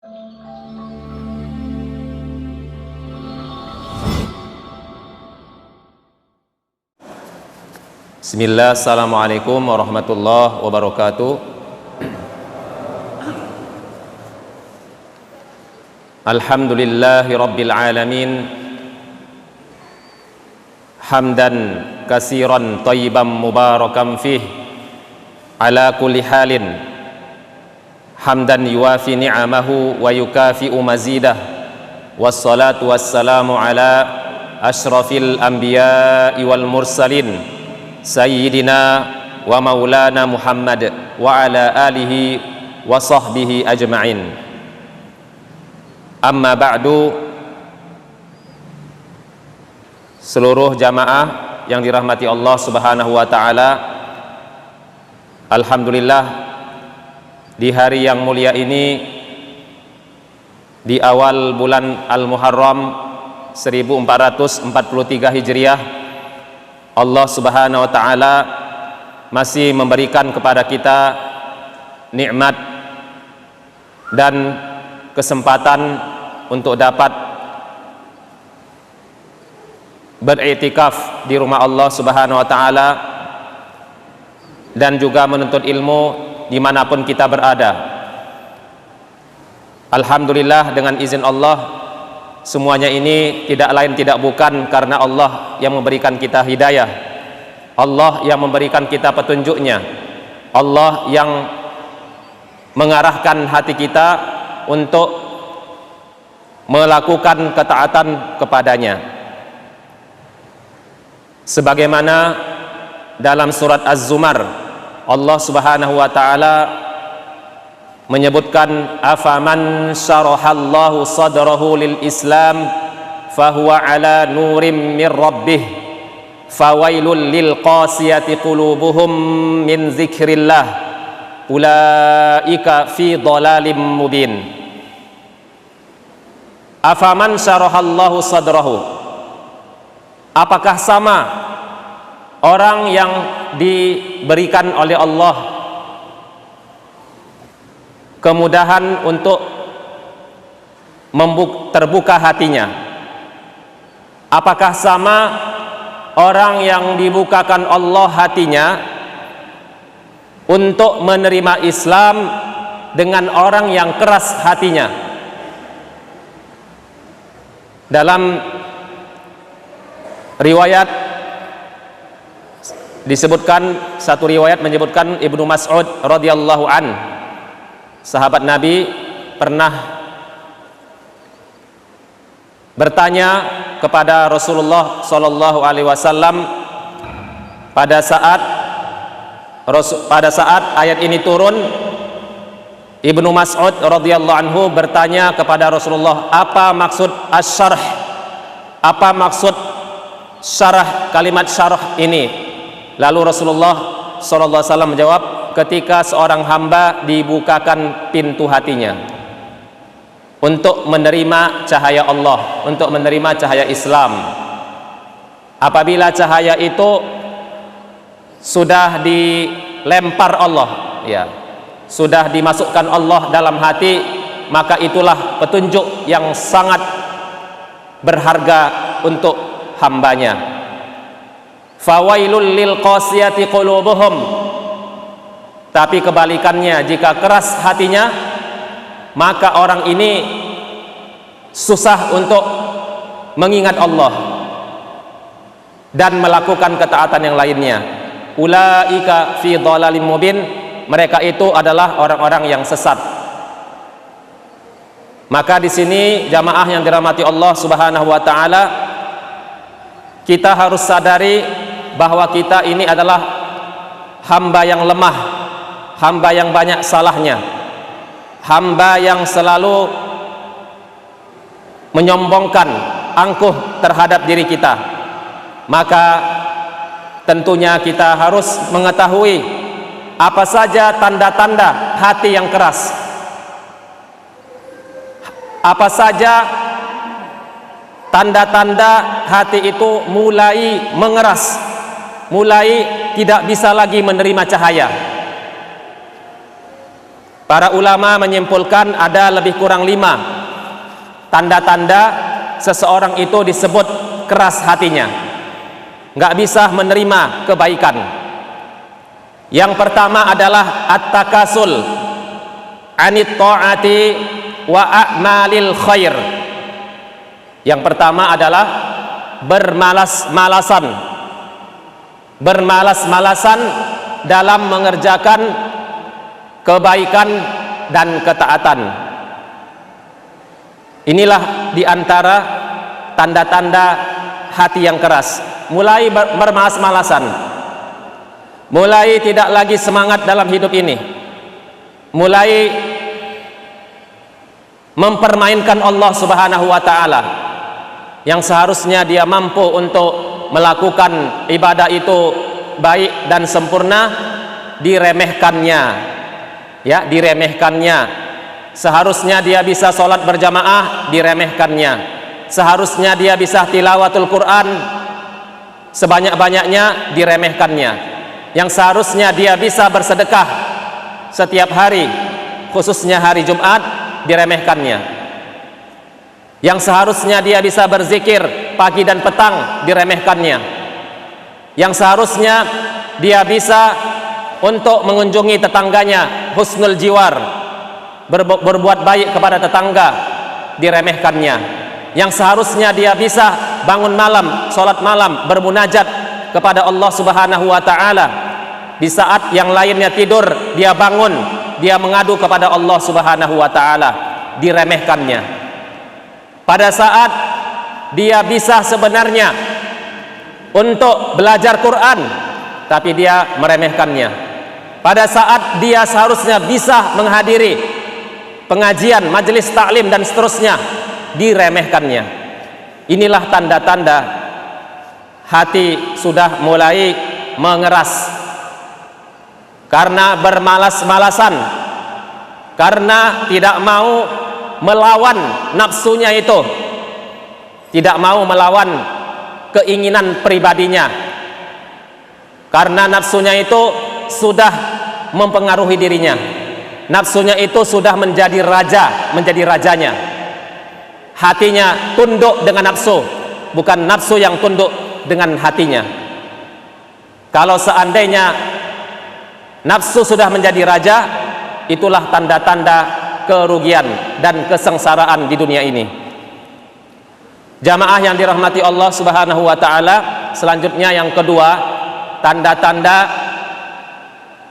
Bismillah, assalamualaikum warahmatullahi wabarakatuh. Alhamdulillahi rabbil alamin, hamdan kasiran tayyiban mubarakan fih, ala kulli halin, hamdan yuwafi ni'amahu wa yukafi'u mazidah, wassalatu wassalamu ala ashrafil anbiya'i wal mursalin, Sayyidina wa maulana Muhammad wa ala alihi wa sahbihi ajma'in. Amma ba'du. Seluruh jamaah yang dirahmati Allah subhanahu wa ta'ala, alhamdulillah, di hari yang mulia ini, di awal bulan Al-Muharram 1443 Hijriah, Allah subhanahu wa ta'ala masih memberikan kepada kita nikmat dan kesempatan untuk dapat beriktikaf di rumah Allah subhanahu wa ta'ala dan juga menuntut ilmu dimanapun kita berada. Alhamdulillah, dengan izin Allah, semuanya ini tidak lain tidak bukan karena Allah yang memberikan kita hidayah, Allah yang memberikan kita petunjuknya, Allah yang mengarahkan hati kita untuk melakukan ketaatan kepadanya. Sebagaimana dalam surat Az-Zumar, Allah subhanahu wa ta'ala menyebutkan, afaman syarahallahu sadrahu lil islam fahuwa ala nurim min rabbih fawailul lil qasiyati qulubuhum min zikrillah ulaika fi dhalalim mubin. Afaman syarahallahu sadrahu, apakah sama orang yang diberikan oleh Allah kemudahan untuk terbuka hatinya, apakah sama orang yang dibukakan Allah hatinya untuk menerima Islam dengan orang yang keras hatinya? Dalam riwayat disebutkan, satu riwayat menyebutkan Ibnu Mas'ud radhiyallahu an, sahabat Nabi, pernah bertanya kepada Rasulullah sallallahu alaihi wasallam pada saat ayat ini turun. Ibnu Mas'ud radhiyallahu anhu bertanya kepada Rasulullah, apa maksud asy-syarh? Apa maksud syarah, kalimat syarah ini? Lalu Rasulullah sallallahu alaihi wasallam menjawab, ketika seorang hamba dibukakan pintu hatinya untuk menerima cahaya Allah, untuk menerima cahaya Islam. Apabila cahaya itu sudah dilempar Allah, ya, sudah dimasukkan Allah dalam hati, maka itulah petunjuk yang sangat berharga untuk hambanya. Fawailul lil qasiyati qulubuhum, tapi kebalikannya, jika keras hatinya, maka orang ini susah untuk mengingat Allah dan melakukan ketaatan yang lainnya. Ulaika fi dhalalim mubin, mereka itu adalah orang-orang yang sesat. Maka di sini jamaah yang dirahmati Allah subhanahu wa ta'ala, kita harus sadari bahwa kita ini adalah hamba yang lemah, hamba yang banyak salahnya, hamba yang selalu menyombongkan, angkuh terhadap diri kita. Maka tentunya kita harus mengetahui apa saja tanda-tanda hati yang keras, apa saja tanda-tanda hati itu mulai mengeras, mulai tidak bisa lagi menerima cahaya. Para ulama menyimpulkan ada lebih kurang 5 tanda-tanda seseorang itu disebut keras hatinya, nggak bisa menerima kebaikan. Yang pertama adalah at-takasul anit ta'ati wa a'malil khair. Yang pertama adalah bermalas-malasan dalam mengerjakan kebaikan dan ketaatan. Inilah diantara tanda-tanda hati yang keras. Mulai bermalas-malasan, mulai tidak lagi semangat dalam hidup ini, mulai mempermainkan Allah Subhanahu wa ta'ala, yang seharusnya dia mampu untuk melakukan ibadah itu baik dan sempurna, diremehkannya, ya, diremehkannya. Seharusnya dia bisa sholat berjamaah, diremehkannya. Seharusnya dia bisa tilawatul Quran sebanyak-banyaknya, diremehkannya. Yang seharusnya dia bisa bersedekah setiap hari, khususnya hari Jumat, diremehkannya. Yang seharusnya dia bisa berzikir pagi dan petang, diremehkannya. Yang seharusnya dia bisa untuk mengunjungi tetangganya, husnul jiwar, berbuat baik kepada tetangga, diremehkannya. Yang seharusnya dia bisa bangun malam, sholat malam, bermunajat kepada Allah Subhanahu wa ta'ala. Di saat yang lainnya tidur, dia bangun, dia mengadu kepada Allah Subhanahu wa ta'ala, diremehkannya. Pada saat dia bisa sebenarnya untuk belajar Quran, tapi dia meremehkannya. Pada saat dia seharusnya bisa menghadiri pengajian, majelis taklim dan seterusnya, diremehkannya. Inilah tanda-tanda hati sudah mulai mengeras karena bermalas-malasan, karena tidak mau melawan nafsunya itu, tidak mau melawan keinginan pribadinya, karena nafsunya itu sudah mempengaruhi dirinya. Nafsunya itu sudah menjadi raja, menjadi rajanya. Hatinya tunduk dengan nafsu, bukan nafsu yang tunduk dengan hatinya. Kalau seandainya nafsu sudah menjadi raja, itulah tanda-tanda kerugian dan kesengsaraan di dunia ini. Jamaah yang dirahmati Allah Subhanahu wa ta'ala, selanjutnya yang kedua, tanda-tanda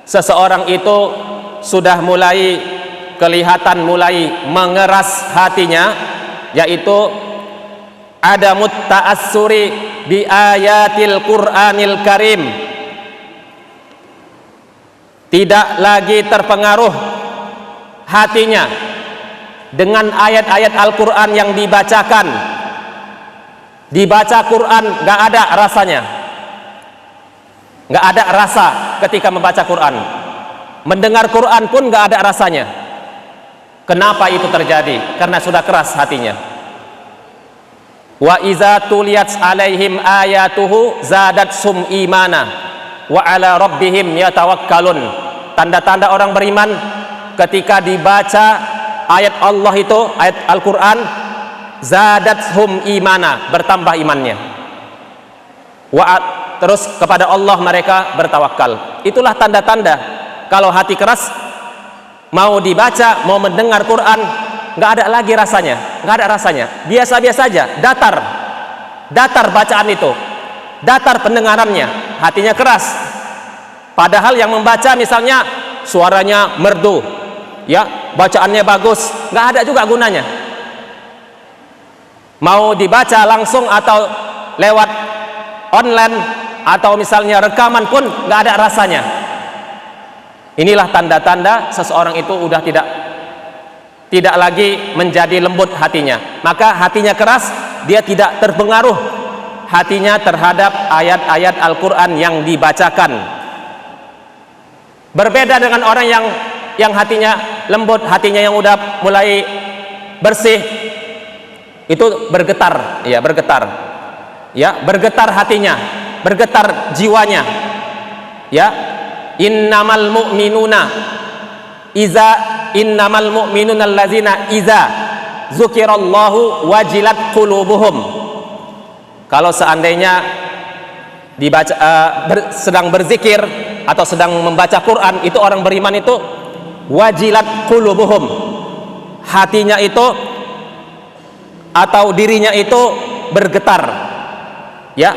seseorang itu sudah mulai kelihatan mulai mengeras hatinya, yaitu adamut ta'assuri bi ayatil Qur'anil Karim. Tidak lagi terpengaruh hatinya dengan ayat-ayat Al-Quran yang dibacakan. Dibaca Quran gak ada rasanya, gak ada rasa ketika membaca Quran. Mendengar Quran pun gak ada rasanya. Kenapa itu terjadi? Karena sudah keras hatinya. Wa iza tuliyat alaihim ayatuhu zadatsum imana wa ala rabbihim yatawakkalun. Tanda-tanda orang beriman ketika dibaca ayat Allah itu, ayat Al-Quran, zadathum imana, bertambah imannya. Terus kepada Allah mereka bertawakal. Itulah tanda-tanda kalau hati keras, mau dibaca, mau mendengar Quran, nggak ada lagi rasanya, nggak ada rasanya, biasa-biasa saja, datar bacaan itu, datar pendengarannya, hatinya keras. Padahal yang membaca misalnya suaranya merdu, ya, bacaannya bagus, nggak ada juga gunanya. Mau dibaca langsung atau lewat online atau misalnya rekaman pun nggak ada rasanya. Inilah tanda-tanda seseorang itu udah tidak lagi menjadi lembut hatinya. Maka hatinya keras, dia tidak terpengaruh hatinya terhadap ayat-ayat Al-Quran yang dibacakan. Berbeda dengan orang yang hatinya lembut, hatinya yang udah mulai bersih, itu bergetar, ya, bergetar, ya, bergetar hatinya, bergetar jiwanya, ya. Innamal mu'minuna iza innamal mu'minuna allazina iza dzukirallahu wajilat qulubuhum. Kalau seandainya dibaca sedang berzikir atau sedang membaca Quran, itu orang beriman itu wajilat qulubuhum, hatinya itu atau dirinya itu bergetar, ya,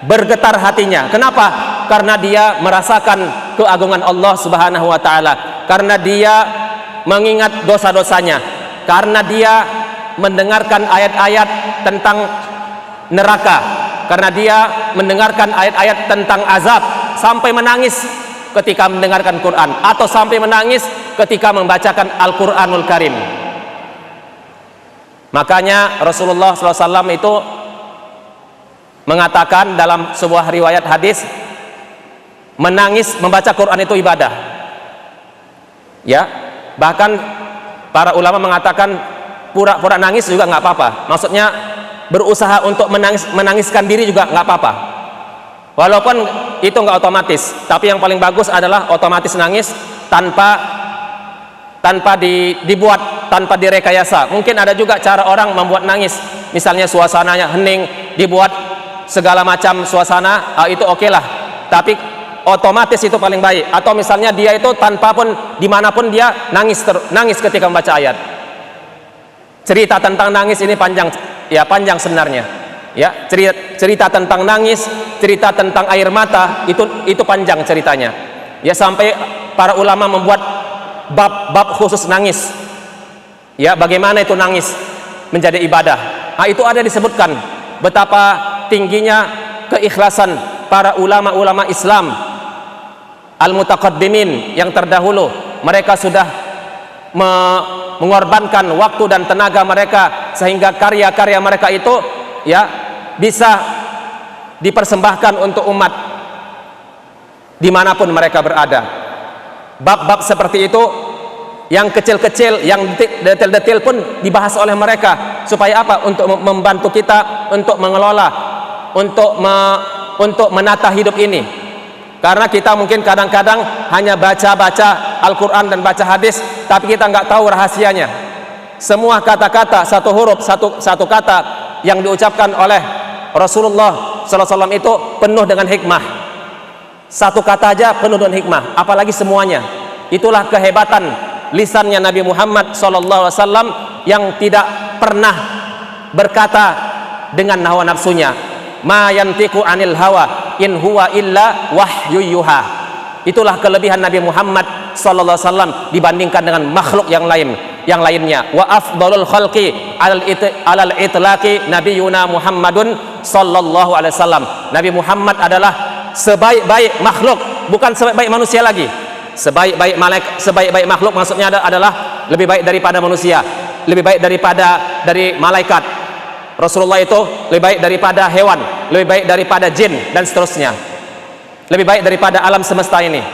bergetar hatinya. Kenapa? Karena dia merasakan keagungan Allah Subhanahu wa taala, karena dia mengingat dosa-dosanya, karena dia mendengarkan ayat-ayat tentang neraka, karena dia mendengarkan ayat-ayat tentang azab, sampai menangis ketika mendengarkan Quran, atau sampai menangis ketika membacakan Al-Quranul Karim. Makanya Rasulullah SAW itu mengatakan dalam sebuah riwayat hadis, menangis membaca Quran itu ibadah, ya. Bahkan para ulama mengatakan pura-pura nangis juga nggak apa-apa. Maksudnya berusaha untuk menangiskan diri juga nggak apa-apa, walaupun itu nggak otomatis. Tapi yang paling bagus adalah otomatis nangis tanpa dibuat, tanpa direkayasa. Mungkin ada juga cara orang membuat nangis, misalnya suasananya hening, dibuat segala macam suasana, itu oke lah. Tapi otomatis itu paling baik. Atau misalnya dia itu tanpa pun, dimanapun dia nangis ketika membaca ayat. Cerita tentang nangis ini panjang, ya, panjang sebenarnya, ya. Cerita tentang nangis, cerita tentang air mata, itu panjang ceritanya, ya. Sampai para ulama membuat bab khusus nangis, ya, bagaimana itu nangis menjadi ibadah. Itu ada disebutkan betapa tingginya keikhlasan para ulama-ulama Islam al-mutaqaddimin yang terdahulu. Mereka sudah mengorbankan waktu dan tenaga mereka sehingga karya-karya mereka itu, ya, bisa dipersembahkan untuk umat dimanapun mereka berada. Bab-bab seperti itu, yang kecil-kecil, yang detail-detail pun dibahas oleh mereka. Supaya apa? Untuk membantu kita untuk mengelola, untuk menata hidup ini. Karena kita mungkin kadang-kadang hanya baca-baca Al-Quran dan baca hadis, tapi kita nggak tahu rahasianya. Semua kata-kata, satu huruf, satu kata yang diucapkan oleh Rasulullah SAW itu penuh dengan hikmah. Satu kata aja penuh dengan hikmah, apalagi semuanya. Itulah kehebatan lisannya Nabi Muhammad SAW yang tidak pernah berkata dengan hawa nafsunya. Ma yantiqu anil hawa in huwa illa wahyu yuha. Itulah kelebihan Nabi Muhammad SAW dibandingkan dengan makhluk yang lainnya. Wa afdalul khalqi alal itlaqi nabiyuna Muhammadun sallallahu alaihi wasallam. Nabi Muhammad adalah sebaik-baik makhluk, bukan sebaik-baik manusia lagi. Sebaik-baik makhluk maksudnya adalah lebih baik daripada manusia, lebih baik dari malaikat. Rasulullah itu lebih baik daripada hewan, lebih baik daripada jin, dan seterusnya. Lebih baik daripada alam semesta ini.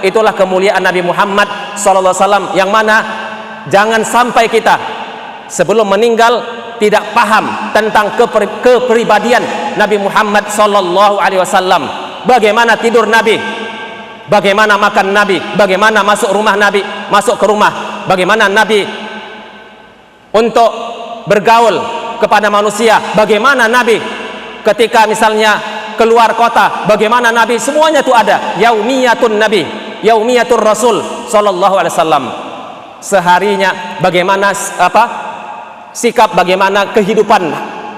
Itulah kemuliaan Nabi Muhammad SAW, yang mana jangan sampai kita sebelum meninggal tidak paham tentang kepribadian Nabi Muhammad SAW. Bagaimana tidur Nabi, bagaimana makan Nabi, bagaimana masuk rumah Nabi, masuk ke rumah, bagaimana Nabi untuk bergaul kepada manusia, bagaimana Nabi ketika misalnya keluar kota, bagaimana Nabi, semuanya itu ada. Yaumiyatun Nabi, yaumiyatur Rasul sallallahu alaihi wasallam. Seharinya bagaimana sikap, bagaimana kehidupan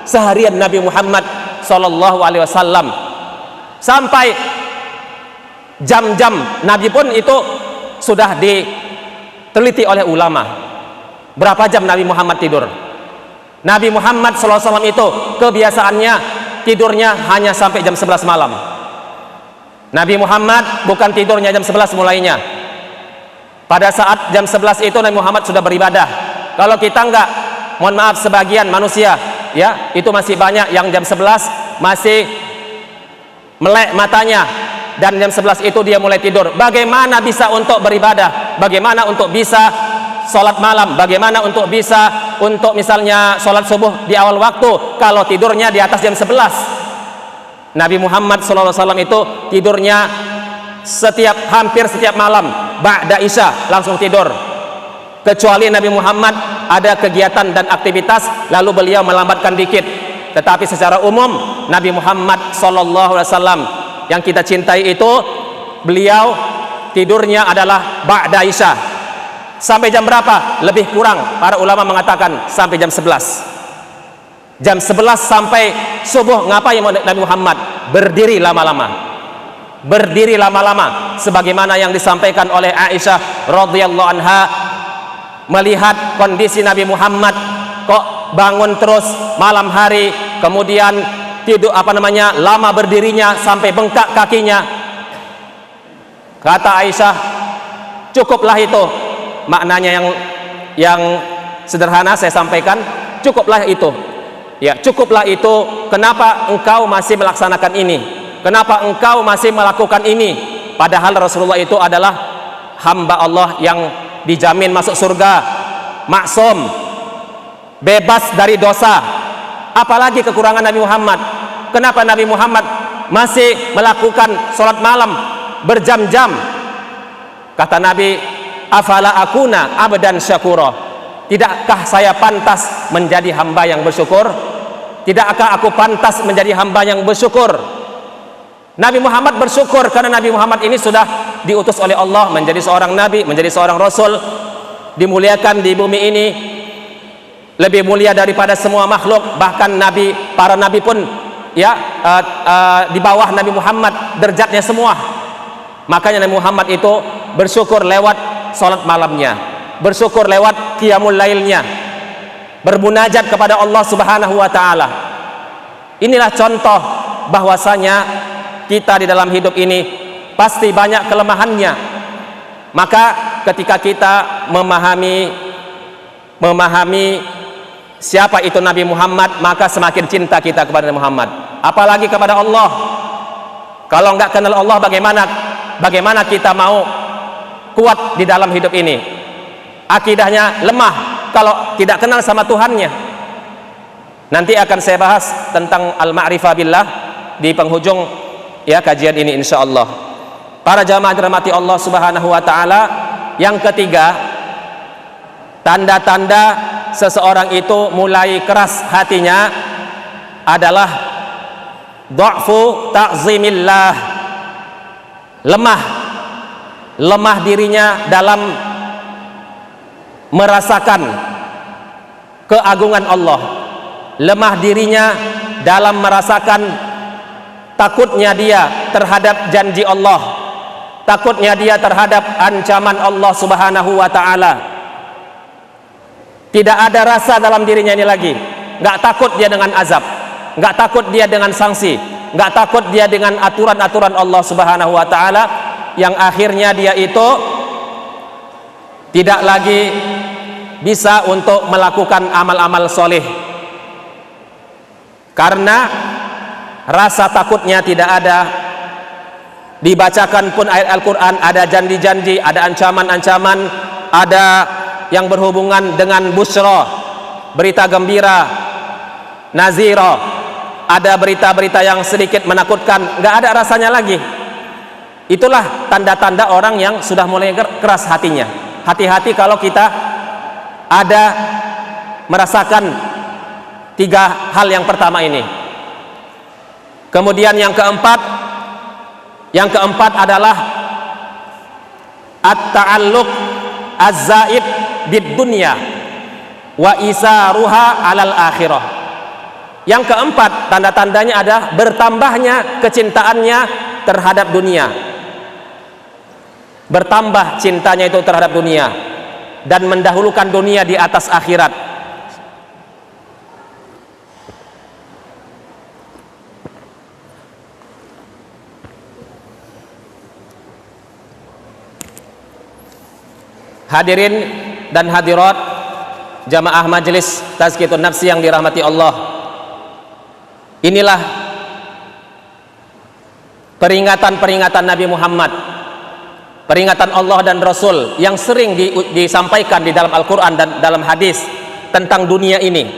seharian Nabi Muhammad sallallahu alaihi wasallam. Sampai jam-jam Nabi pun itu sudah diteliti oleh ulama. Berapa jam Nabi Muhammad tidur? Nabi Muhammad SAW itu kebiasaannya tidurnya hanya sampai jam 11 malam. Nabi Muhammad bukan tidurnya jam 11 mulainya. Pada saat jam 11 itu Nabi Muhammad sudah beribadah. Kalau kita enggak, mohon maaf, sebagian manusia, ya, itu masih banyak yang jam 11 masih melek matanya, dan jam 11 itu dia mulai tidur. Bagaimana bisa untuk beribadah? Bagaimana untuk bisa sholat malam? Bagaimana untuk bisa untuk misalnya sholat subuh di awal waktu kalau tidurnya di atas jam 11? Nabi Muhammad SAW itu tidurnya hampir setiap malam ba'da isya langsung tidur, kecuali Nabi Muhammad ada kegiatan dan aktivitas lalu beliau melambatkan dikit. Tetapi secara umum Nabi Muhammad SAW yang kita cintai itu, beliau tidurnya adalah ba'da isya. Sampai jam berapa? Lebih kurang para ulama mengatakan sampai jam 11. Jam 11 sampai subuh ngapain Nabi Muhammad? Berdiri lama-lama. Berdiri lama-lama sebagaimana yang disampaikan oleh Aisyah radhiyallahu anha, melihat kondisi Nabi Muhammad kok bangun terus malam hari, kemudian tidur lama berdirinya sampai bengkak kakinya. Kata Aisyah, cukuplah itu. Maknanya yang sederhana saya sampaikan, cukuplah itu. Ya, cukuplah itu. Kenapa engkau masih melaksanakan ini? Kenapa engkau masih melakukan ini? Padahal Rasulullah itu adalah hamba Allah yang dijamin masuk surga, maksum, bebas dari dosa. Apalagi kekurangan Nabi Muhammad. Kenapa Nabi Muhammad masih melakukan sholat malam berjam-jam? Kata Nabi, afala akuna abdan syakura. Tidakkah saya pantas menjadi hamba yang bersyukur? Tidakkah aku pantas menjadi hamba yang bersyukur? Nabi Muhammad bersyukur karena Nabi Muhammad ini sudah diutus oleh Allah menjadi seorang nabi, menjadi seorang rasul, dimuliakan di bumi ini, lebih mulia daripada semua makhluk. Bahkan para nabi pun di bawah Nabi Muhammad derajatnya semua. Makanya Nabi Muhammad itu bersyukur lewat salat malamnya, bersyukur lewat qiyamul lailnya, bermunajat kepada Allah Subhanahu wa taala. Inilah contoh bahwasanya kita di dalam hidup ini pasti banyak kelemahannya. Maka ketika kita memahami siapa itu Nabi Muhammad, maka semakin cinta kita kepada Nabi Muhammad, apalagi kepada Allah. Kalau nggak kenal Allah, bagaimana kita mau kuat di dalam hidup ini? Akidahnya lemah kalau tidak kenal sama Tuhannya. Nanti akan saya bahas tentang al-ma'rifah billah di penghujung kajian ini insyaallah. Para jamaah dirahmati Allah Subhanahu wa taala, yang ketiga, tanda-tanda seseorang itu mulai keras hatinya adalah dha'fu ta'zimillah, lemah dirinya dalam merasakan keagungan Allah, lemah dirinya dalam merasakan takutnya dia terhadap janji Allah, takutnya dia terhadap ancaman Allah Subhanahu wa taala. Tidak ada rasa dalam dirinya ini lagi. Nggak takut dia dengan azab, nggak takut dia dengan sanksi, nggak takut dia dengan aturan-aturan Allah Subhanahu wa taala, yang akhirnya dia itu tidak lagi bisa untuk melakukan amal-amal soleh karena rasa takutnya tidak ada. Dibacakan pun ayat Al-Quran, ada janji-janji, ada ancaman-ancaman, ada yang berhubungan dengan busra, berita gembira, nazira, ada berita-berita yang sedikit menakutkan, nggak ada rasanya lagi. Itulah tanda-tanda orang yang sudah mulai keras hatinya. Hati-hati kalau kita ada merasakan tiga hal yang pertama ini. Kemudian yang keempat adalah at-ta'alluq az-zaid bid dunya wa isaruha alal akhirah. Yang keempat, tanda-tandanya adalah bertambahnya kecintaannya terhadap dunia, bertambah cintanya itu terhadap dunia dan mendahulukan dunia di atas akhirat. Hadirin dan hadirat jamaah majelis Tazkiyatun Nafsi yang dirahmati Allah, inilah peringatan-peringatan Nabi Muhammad, peringatan Allah dan Rasul yang sering disampaikan di dalam Al-Quran dan dalam hadis tentang dunia ini,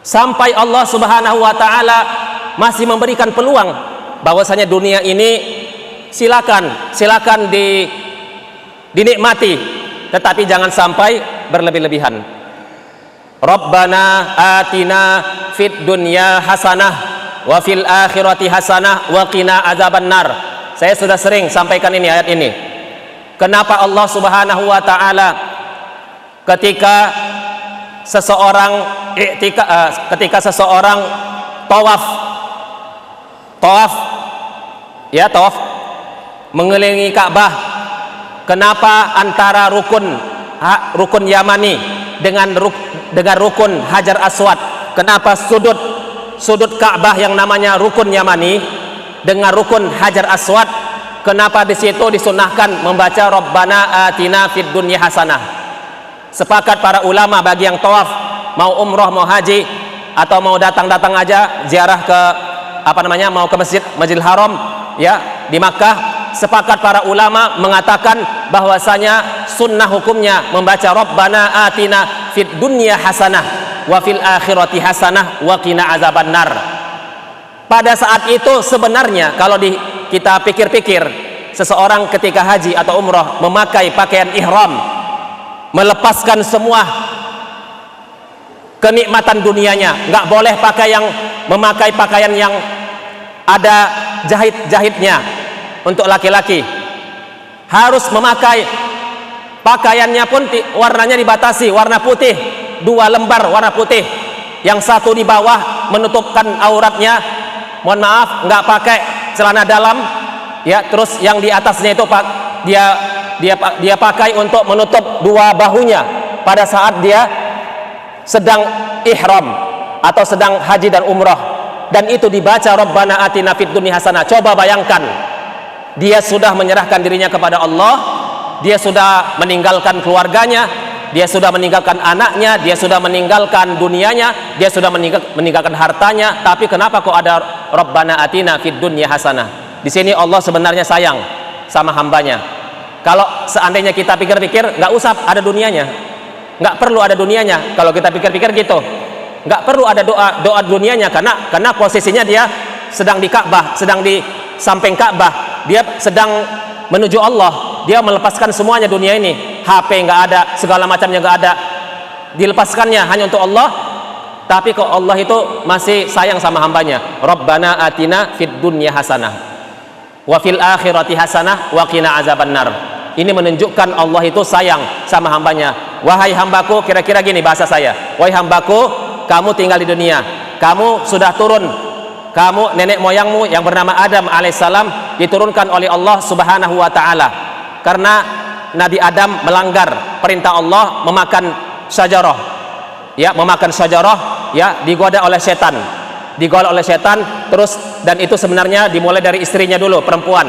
sampai Allah Subhanahu wa ta'ala masih memberikan peluang bahwasanya dunia ini silakan dinikmati, tetapi jangan sampai berlebih-lebihan. Rabbana atina fid dunya hasanah wa fil akhirati hasanah wa qina azabannar. Saya sudah sering sampaikan ini, ayat ini. Kenapa Allah Subhanahu wa taala ketika seseorang tawaf mengelilingi Ka'bah, kenapa antara rukun Yamani dengan rukun Hajar Aswad, kenapa sudut Ka'bah yang namanya rukun Yamani dengan rukun Hajar Aswad, kenapa di situ disunahkan membaca Rabbana atina fid dunya hasanah? Sepakat para ulama, bagi yang tawaf, mau umroh, mau haji, atau mau datang aja ziarah ke mau ke Masjidil Haram ya di Makkah, sepakat para ulama mengatakan bahwasanya sunnah hukumnya membaca Rabbana atina fid dunya hasanah wa fil akhirati hasanah wa qina azabannar. Pada saat itu sebenarnya kalau kita pikir-pikir, seseorang ketika haji atau umroh memakai pakaian ihram, melepaskan semua kenikmatan dunianya, nggak boleh memakai pakaian yang ada jahit-jahitnya. Untuk laki-laki harus memakai pakaiannya pun warnanya dibatasi, warna putih, 2 lembar warna putih, yang satu di bawah menutupkan auratnya, mohon maaf, nggak pakai celana dalam ya, terus yang di atasnya itu dia pakai untuk menutup 2 bahunya pada saat dia sedang ihram atau sedang haji dan umrah, dan itu dibaca Rabbana atina fid dunya hasanah. Coba bayangkan, dia sudah menyerahkan dirinya kepada Allah, dia sudah meninggalkan keluarganya, dia sudah meninggalkan anaknya, dia sudah meninggalkan dunianya, dia sudah meninggalkan hartanya, tapi kenapa kok ada Rabbana atina fid dunya hasanah? Di sini Allah sebenarnya sayang sama hambanya. Kalau seandainya kita pikir-pikir, nggak usah ada dunianya, nggak perlu ada dunianya. Kalau kita pikir-pikir gitu, nggak perlu ada doa dunianya, karena posisinya dia sedang di Ka'bah, sedang di samping Ka'bah, dia sedang menuju Allah, dia melepaskan semuanya dunia ini, HP nggak ada, segala macamnya nggak ada, dilepaskannya hanya untuk Allah. Tapi kok Allah itu masih sayang sama hambanya. Rabbana atina fid dunya hasanah wa fil akhirati hasanah wa qina azabannar. Ini menunjukkan Allah itu sayang sama hambanya. Wahai hambaku, kira-kira gini bahasa saya, wahai hambaku, kamu tinggal di dunia, kamu sudah turun, kamu nenek moyangmu yang bernama Adam alaihissalam diturunkan oleh Allah Subhanahu wa taala karena Nabi Adam melanggar perintah Allah memakan syajarah ya, digoda oleh setan, terus, dan itu sebenarnya dimulai dari istrinya dulu, perempuan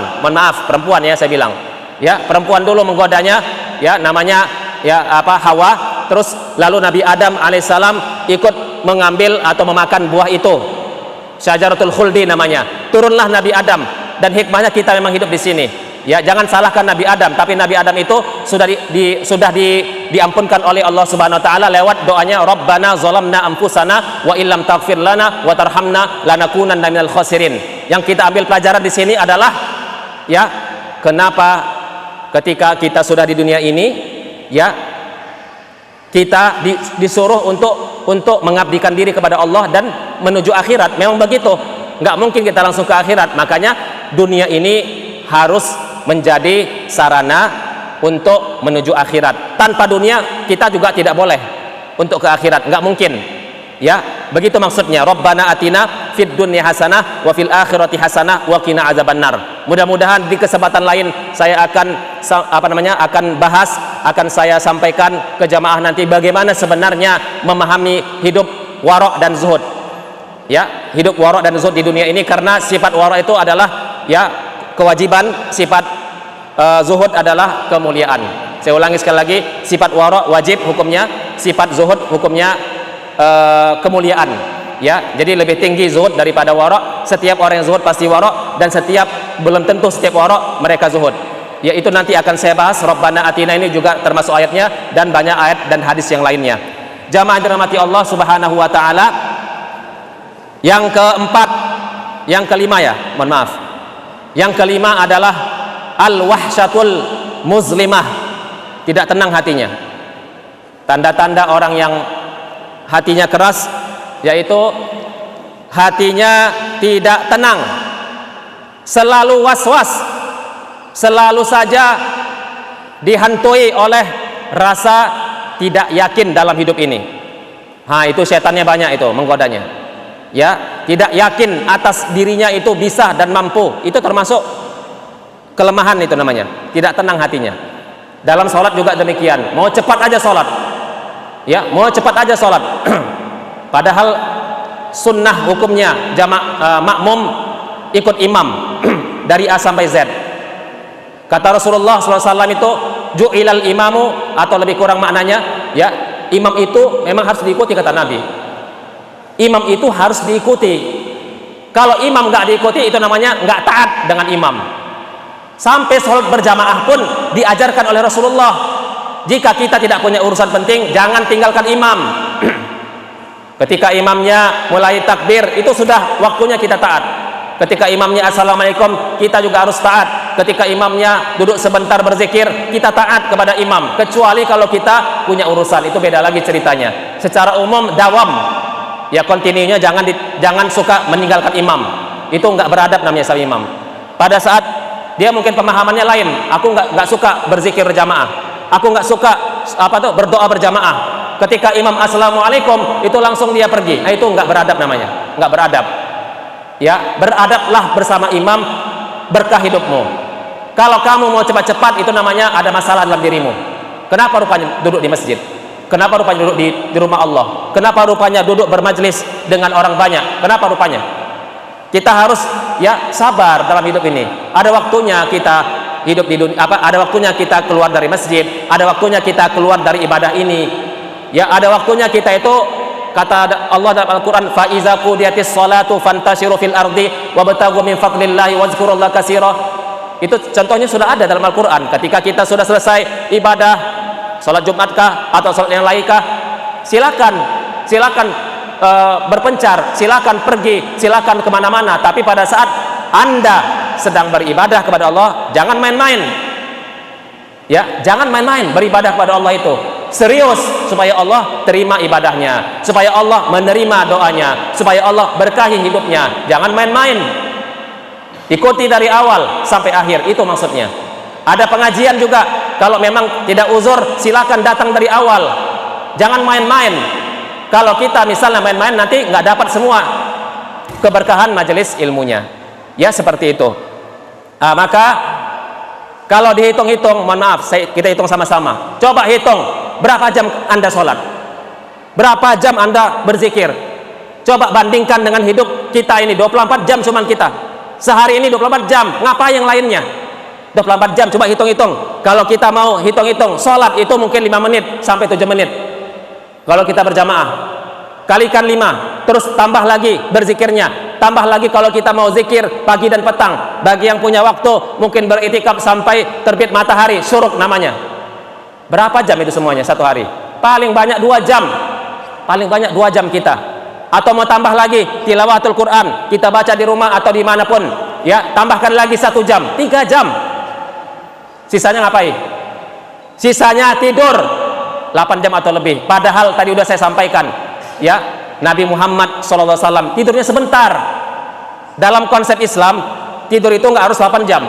ya, saya bilang ya, perempuan dulu menggodanya ya, namanya ya Hawa. Terus lalu Nabi Adam alaihissalam ikut mengambil atau memakan buah itu, syajaratul khuldi namanya. Turunlah Nabi Adam, dan hikmahnya kita memang hidup di sini ya, jangan salahkan Nabi Adam, tapi Nabi Adam itu sudah diampunkan oleh Allah Subhanahu wa taala lewat doanya Rabbana zalamna anfusana wa illam taghfir lana wa tarhamna lanakunanna minal khasirin. Yang kita ambil pelajaran di sini adalah ya, kenapa ketika kita sudah di dunia ini ya, kita disuruh untuk mengabdikan diri kepada Allah dan menuju akhirat. Memang begitu, nggak mungkin kita langsung ke akhirat. Makanya dunia ini harus menjadi sarana untuk menuju akhirat. Tanpa dunia kita juga tidak boleh untuk ke akhirat, nggak mungkin ya. Begitu maksudnya Rabbana atina fid dunya hasanah wa fil akhirati hasanah wa qina azabannar. Mudah-mudahan di kesempatan lain saya akan saya sampaikan ke jamaah nanti bagaimana sebenarnya memahami hidup warok dan zuhud ya, hidup warok dan zuhud di dunia ini. Karena sifat warok itu adalah ya kewajiban, sifat zuhud adalah kemuliaan. Saya ulangi sekali lagi, sifat warok wajib hukumnya, sifat zuhud hukumnya kemuliaan ya. Jadi lebih tinggi zuhud daripada warok. Setiap orang yang zuhud pasti warok, dan belum tentu setiap warok mereka zuhud ya. Itu nanti akan saya bahas. Rabbana atina ini juga termasuk ayatnya, dan banyak ayat dan hadis yang lainnya. Jamaah dirahmati Allah Subhanahu wa taala. Yang kelima adalah al-wahsyatul muzlimah, tidak tenang hatinya. Tanda-tanda orang yang hatinya keras yaitu hatinya tidak tenang, selalu was-was, selalu saja dihantui oleh rasa tidak yakin dalam hidup ini. Itu setannya banyak itu menggodanya. Ya, tidak yakin atas dirinya itu bisa dan mampu. Itu termasuk kelemahan, itu namanya tidak tenang hatinya. Dalam sholat juga demikian, mau cepat aja sholat, ya, mau cepat aja sholat. Padahal sunnah hukumnya makmum ikut imam dari A sampai Z. Kata Rasulullah SAW itu ju'ilal imamu, atau lebih kurang maknanya, ya, imam itu memang harus diikuti, kata Nabi. Imam itu harus diikuti. Kalau imam nggak diikuti, itu namanya nggak taat dengan imam. Sampai sholat berjamaah pun diajarkan oleh Rasulullah, jika kita tidak punya urusan penting, jangan tinggalkan imam. Ketika imamnya mulai takbir, itu sudah waktunya kita taat. Ketika imamnya assalamualaikum, kita juga harus taat. Ketika imamnya duduk sebentar berzikir, kita taat kepada imam. Kecuali kalau kita punya urusan, itu beda lagi ceritanya. Secara umum dawam, ya, kontinunya jangan suka meninggalkan imam. Itu nggak beradab namanya sama imam. Pada saat dia mungkin pemahamannya lain, aku nggak suka berzikir berjamaah, aku nggak suka berdoa berjamaah. Ketika imam assalamualaikum, itu langsung dia pergi. Itu nggak beradab namanya, nggak beradab. Ya, beradablah bersama imam, berkah hidupmu. Kalau kamu mau cepat-cepat, itu namanya ada masalah dalam dirimu. Kenapa rupanya duduk di masjid? Kenapa rupanya duduk di rumah Allah? Kenapa rupanya duduk bermajlis dengan orang banyak? Kenapa rupanya? Kita harus, ya, sabar dalam hidup ini. Ada waktunya kita hidup di dunia, ada waktunya kita keluar dari masjid, ada waktunya kita keluar dari ibadah ini. Ya, ada waktunya kita itu, kata Allah dalam Al-Quran, fa iza qudiyatis salatu fantashiru fil ardi wabtaghu min fadlillahi wazkurullaha katsira. Itu contohnya sudah ada dalam Al-Quran. Ketika kita sudah selesai ibadah, sholat Jumatkah atau sholat yang lain kah, silakan berpencar, silakan pergi, silakan kemana-mana. Tapi pada saat Anda sedang beribadah kepada Allah, jangan main-main. Ya, jangan main-main beribadah kepada Allah itu. Serius, supaya Allah terima ibadahnya, supaya Allah menerima doanya, supaya Allah berkahi hidupnya. Jangan main-main. Ikuti dari awal sampai akhir, itu maksudnya. Ada pengajian juga, kalau memang tidak uzur, silakan datang dari awal. Jangan main-main. Kalau kita misalnya main-main, nanti nggak dapat semua keberkahan majelis ilmunya. Ya, seperti itu. Maka kalau dihitung-hitung, mohon maaf, kita hitung sama-sama. Coba hitung, berapa jam Anda sholat? Berapa jam Anda berzikir? Coba bandingkan dengan hidup kita ini, 24 jam cuman kita. Sehari ini 24 jam, ngapa yang lainnya? 24 jam, coba hitung-hitung. Kalau kita mau hitung-hitung, sholat itu mungkin 5 menit sampai 7 menit. Kalau kita berjamaah, kalikan 5, terus tambah lagi berzikirnya, tambah lagi kalau kita mau zikir pagi dan petang. Bagi yang punya waktu, mungkin beritikaf sampai terbit matahari, syuruk namanya. Berapa jam itu semuanya satu hari? Paling banyak 2 jam. Paling banyak 2 jam kita. Atau mau tambah lagi tilawatul Quran, kita baca di rumah atau dimanapun, ya, tambahkan lagi 1 jam, 3 jam. Sisanya ngapain? Sisanya tidur 8 jam atau lebih. Padahal tadi udah saya sampaikan, ya, Nabi Muhammad SAW tidurnya sebentar. Dalam konsep Islam, tidur itu nggak harus 8 jam.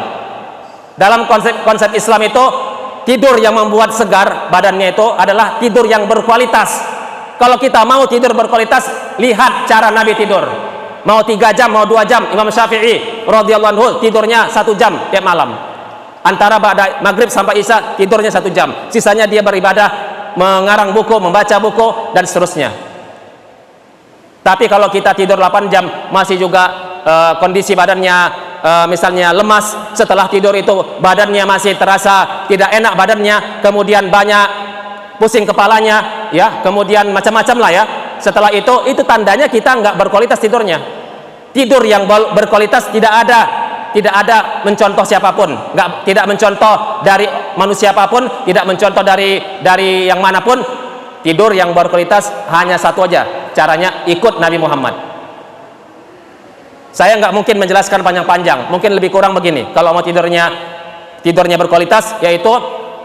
Dalam konsep Islam itu, tidur yang membuat segar badannya itu adalah tidur yang berkualitas. Kalau kita mau tidur berkualitas, lihat cara Nabi tidur. Mau 3 jam, mau 2 jam. Imam Syafi'i radhiyallahu anhu tidurnya 1 jam tiap malam. Antara maghrib sampai isya tidurnya 1 jam. Sisanya dia beribadah, mengarang buku, membaca buku, dan seterusnya. Tapi kalau kita tidur 8 jam, masih juga kondisi badannya misalnya lemas. Setelah tidur itu badannya masih terasa tidak enak badannya, kemudian banyak pusing kepalanya, ya, kemudian macam-macam lah, ya. Setelah itu tandanya kita nggak berkualitas tidurnya. Tidur yang berkualitas tidak ada mencontoh siapapun, tidak mencontoh dari manusia apapun, tidak mencontoh dari yang manapun. Tidur yang berkualitas hanya satu aja, caranya ikut Nabi Muhammad. Saya nggak mungkin menjelaskan panjang-panjang, mungkin lebih kurang begini. Kalau mau tidurnya tidurnya berkualitas, yaitu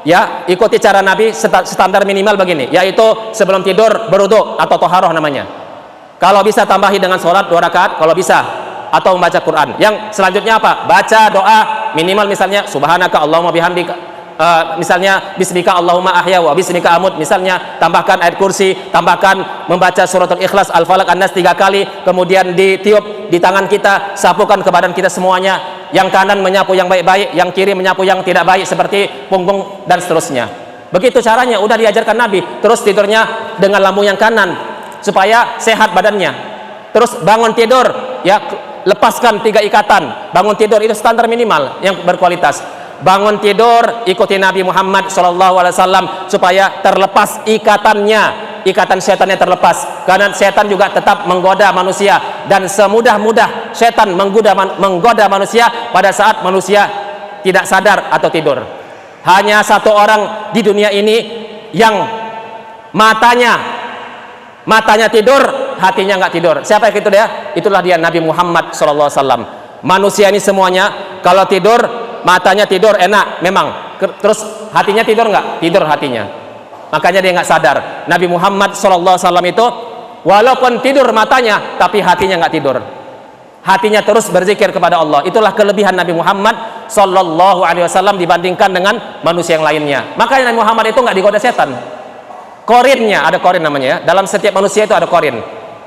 ya ikuti cara Nabi standar minimal begini, yaitu sebelum tidur berwudu atau toharoh namanya. Kalau bisa tambahi dengan sholat 2 rakaat kalau bisa, atau membaca Quran. Yang selanjutnya apa? Baca doa minimal, misalnya subhanaka Allahumma bihamdika, misalnya bismika Allahumma ahya wa bismika amut, misalnya tambahkan ayat kursi, tambahkan membaca suratul ikhlas, al-falaq, an-nas 3 kali, kemudian ditiup di tangan kita, sapukan ke badan kita semuanya, yang kanan menyapu yang baik-baik, yang kiri menyapu yang tidak baik seperti punggung dan seterusnya. Begitu caranya, udah diajarkan Nabi. Terus tidurnya dengan lambung yang kanan supaya sehat badannya. Terus bangun tidur ya lepaskan 3 ikatan. Bangun tidur itu standar minimal yang berkualitas. Bangun tidur ikuti Nabi Muhammad SAW supaya terlepas ikatannya, ikatan setannya terlepas, karena setan juga tetap menggoda manusia, dan semudah-mudah setan menggoda manusia pada saat manusia tidak sadar atau tidur. Hanya satu orang di dunia ini yang matanya tidur, hatinya nggak tidur. Siapa itu dia? Itulah dia, Nabi Muhammad SAW. Manusia ini semuanya kalau tidur, matanya tidur enak memang, terus hatinya tidur nggak? Tidur hatinya, makanya dia nggak sadar. Nabi Muhammad SAW itu walaupun tidur matanya, tapi hatinya nggak tidur, hatinya terus berzikir kepada Allah. Itulah kelebihan Nabi Muhammad SAW dibandingkan dengan manusia yang lainnya. Makanya Nabi Muhammad itu nggak digoda setan. Korinnya, ada korin namanya ya, dalam setiap manusia itu ada korin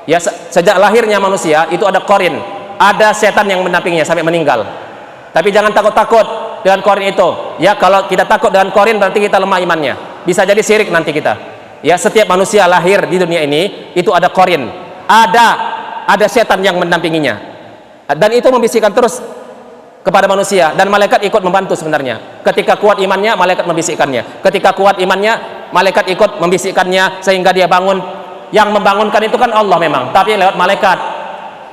ya. Sejak lahirnya manusia itu ada korin, ada setan yang mendampinginya sampai meninggal. Tapi jangan takut-takut dengan korin itu ya. Kalau kita takut dengan korin berarti kita lemah imannya, bisa jadi syirik nanti kita ya. Setiap manusia lahir di dunia ini itu ada korin, ada setan yang mendampinginya, dan itu membisikkan terus kepada manusia, dan malaikat ikut membantu sebenarnya. Ketika kuat imannya, malaikat membisikkannya. Ketika kuat imannya, malaikat ikut membisikkannya sehingga dia bangun. Yang membangunkan itu kan Allah memang, tapi lewat malaikat.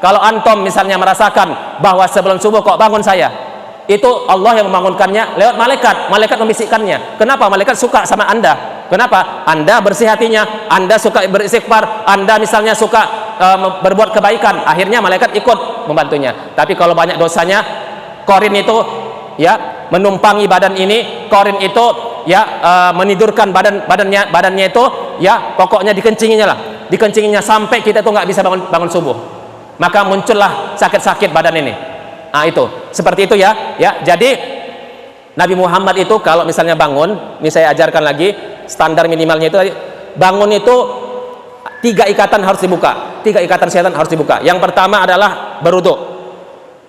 Kalau antum misalnya merasakan bahwa sebelum subuh kok bangun saya, itu Allah yang membangunkannya lewat malaikat. Malaikat membisikkannya. Kenapa? Malaikat suka sama Anda. Kenapa? Anda bersih hatinya, Anda suka beristighfar, Anda misalnya suka berbuat kebaikan, akhirnya malaikat ikut membantunya. Tapi kalau banyak dosanya, korin itu ya menumpangi badan ini, korin itu ya menidurkan badannya itu ya, pokoknya dikencinginya sampai kita tuh nggak bisa bangun subuh, maka muncullah sakit-sakit badan ini. Nah itu seperti itu ya. Jadi Nabi Muhammad itu kalau misalnya bangun, ini saya ajarkan lagi standar minimalnya itu, bangun itu 3 ikatan harus dibuka, 3 ikatan setan harus dibuka. Yang pertama adalah berwudu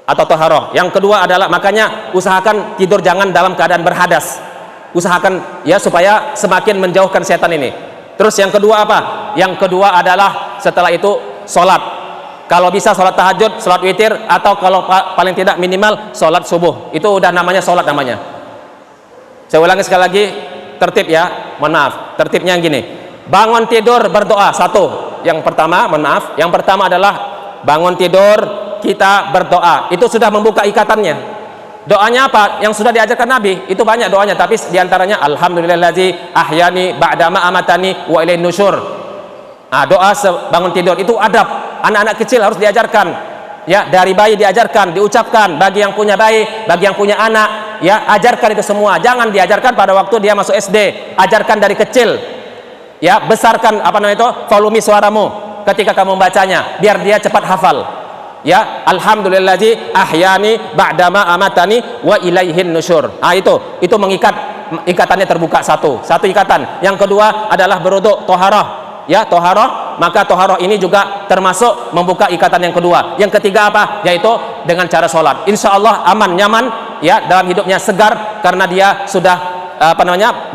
atau taharah. Yang kedua adalah, makanya usahakan tidur jangan dalam keadaan berhadas, usahakan ya supaya semakin menjauhkan setan ini. Terus yang kedua apa? Yang kedua adalah setelah itu sholat. Kalau bisa sholat tahajud, sholat witir, atau kalau paling tidak minimal sholat subuh. Itu udah namanya sholat namanya. Saya ulangi sekali lagi, tertib ya, mohon maaf. Tertibnya yang gini, bangun tidur berdoa. Satu, yang pertama, mohon maaf, yang pertama adalah bangun tidur kita berdoa. Itu sudah membuka ikatannya. Doanya apa? Yang sudah diajarkan Nabi. Itu banyak doanya, tapi diantaranya alhamdulillahillazi ahyani ba'dama amatani wa ilaihin nusyur. Nah, doa bangun tidur itu adab. Anak-anak kecil harus diajarkan ya, dari bayi diajarkan, diucapkan. Bagi yang punya bayi, bagi yang punya anak ya, ajarkan itu semua. Jangan diajarkan pada waktu dia masuk SD, ajarkan dari kecil ya. Besarkan volume suaramu ketika kamu membacanya, biar dia cepat hafal ya. Alhamdulillahi ahyani ba'dama amatani wa ilaihin nusyur. Nah itu mengikat, ikatannya terbuka satu ikatan. Yang kedua adalah berwudu, toharah ya, toharah. Maka toharah ini juga termasuk membuka ikatan yang kedua. Yang ketiga apa? Yaitu dengan cara sholat. Insya Allah aman, nyaman ya, dalam hidupnya segar, karena dia sudah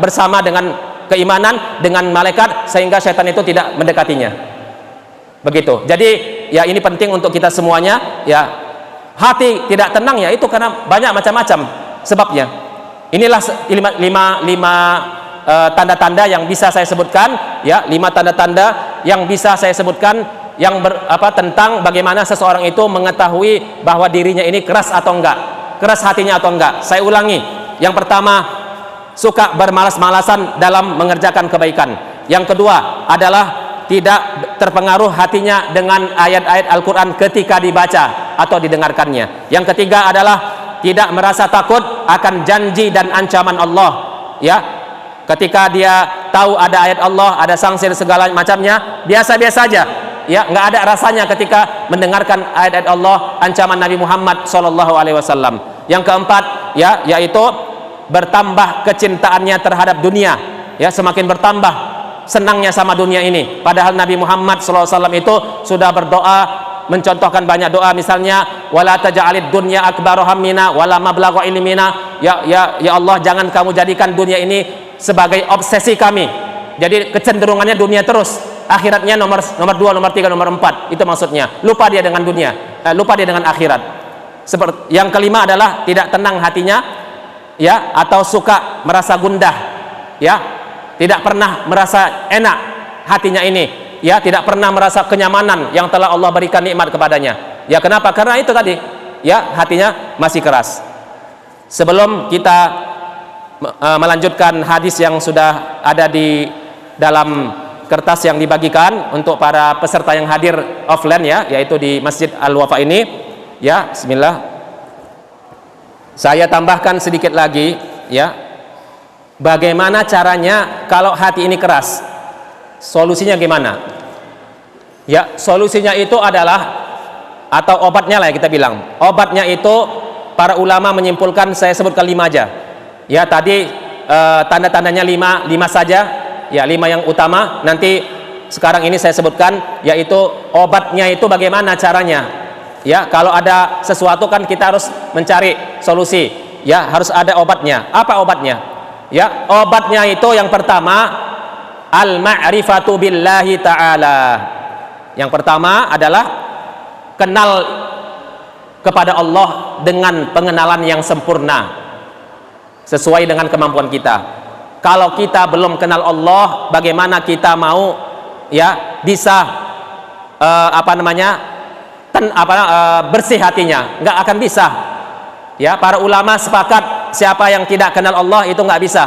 bersama dengan keimanan, dengan malaikat, sehingga setan itu tidak mendekatinya. Begitu. Jadi ya ini penting untuk kita semuanya ya. Hati tidak tenang ya, itu karena banyak macam-macam sebabnya. Inilah lima tanda-tanda yang bisa saya sebutkan ya, 5 tanda-tanda yang bisa saya sebutkan yang tentang bagaimana seseorang itu mengetahui bahwa dirinya ini keras atau enggak, keras hatinya atau enggak. Saya ulangi, yang pertama, suka bermalas-malasan dalam mengerjakan kebaikan. Yang kedua adalah tidak terpengaruh hatinya dengan ayat-ayat Al-Quran ketika dibaca atau didengarkannya. Yang ketiga adalah tidak merasa takut akan janji dan ancaman Allah, ya. Ketika dia tahu ada ayat Allah, ada sanksi dan segala macamnya, biasa-biasa aja, ya, nggak ada rasanya ketika mendengarkan ayat-ayat Allah, ancaman Nabi Muhammad SAW. Yang keempat, ya, yaitu bertambah kecintaannya terhadap dunia, ya, semakin bertambah senangnya sama dunia ini. Padahal Nabi Muhammad SAW itu sudah berdoa, mencontohkan banyak doa, misalnya wala taj'alid dunya akbaru hammina wala mablagha ilmina, ya Allah, jangan kamu jadikan dunia ini sebagai obsesi kami, jadi kecenderungannya dunia terus, akhiratnya nomor 2, nomor 3, nomor 4. Itu maksudnya, lupa dia dengan dunia, lupa dia dengan akhirat. Seperti yang kelima adalah tidak tenang hatinya, ya, atau suka merasa gundah, ya, tidak pernah merasa enak hatinya ini, ya, tidak pernah merasa kenyamanan yang telah Allah berikan nikmat kepadanya. Ya, kenapa? Karena itu tadi, ya, hatinya masih keras. Sebelum kita melanjutkan hadis yang sudah ada di dalam kertas yang dibagikan untuk para peserta yang hadir offline, ya, yaitu di Masjid Al-Wafa ini, ya, bismillah. Saya tambahkan sedikit lagi, ya, bagaimana caranya kalau hati ini keras, solusinya gimana? Ya, solusinya itu adalah, atau obatnya lah, ya, kita bilang obatnya itu, para ulama menyimpulkan, saya sebutkan 5 aja, ya. Tadi tanda-tandanya 5 saja, ya, 5 yang utama. Nanti sekarang ini saya sebutkan, yaitu obatnya itu bagaimana caranya, ya. Kalau ada sesuatu kan kita harus mencari solusi, ya, harus ada obatnya. Apa obatnya? Ya, obatnya itu yang pertama, al-ma'rifatu billahi ta'ala. Yang pertama adalah kenal kepada Allah dengan pengenalan yang sempurna sesuai dengan kemampuan kita. Kalau kita belum kenal Allah, bagaimana kita mau, ya, bisa bersih hatinya? Nggak akan bisa, ya. Para ulama sepakat, siapa yang tidak kenal Allah itu nggak bisa,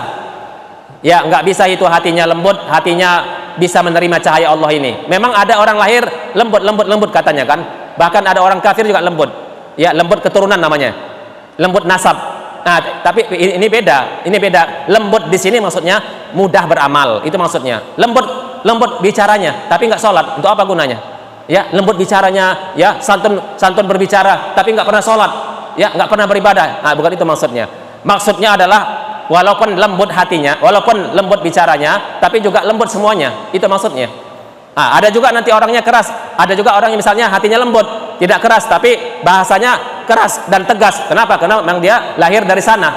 ya, nggak bisa itu hatinya lembut, hatinya bisa menerima cahaya Allah ini. Memang ada orang lahir lembut katanya kan, bahkan ada orang kafir juga lembut, ya, lembut keturunan namanya, lembut nasab. Nah, tapi ini beda. Lembut di sini maksudnya mudah beramal, itu maksudnya. Lembut bicaranya, tapi nggak sholat, untuk apa gunanya? Ya, lembut bicaranya, ya, santun berbicara, tapi nggak pernah sholat, ya, nggak pernah beribadah. Nah, bukan itu maksudnya. Maksudnya adalah walaupun lembut hatinya, walaupun lembut bicaranya, tapi juga lembut semuanya. Itu maksudnya. Nah, ada juga nanti orangnya keras, ada juga orang yang misalnya hatinya lembut, tidak keras, tapi bahasanya keras dan tegas. Kenapa? Karena memang dia lahir dari sana,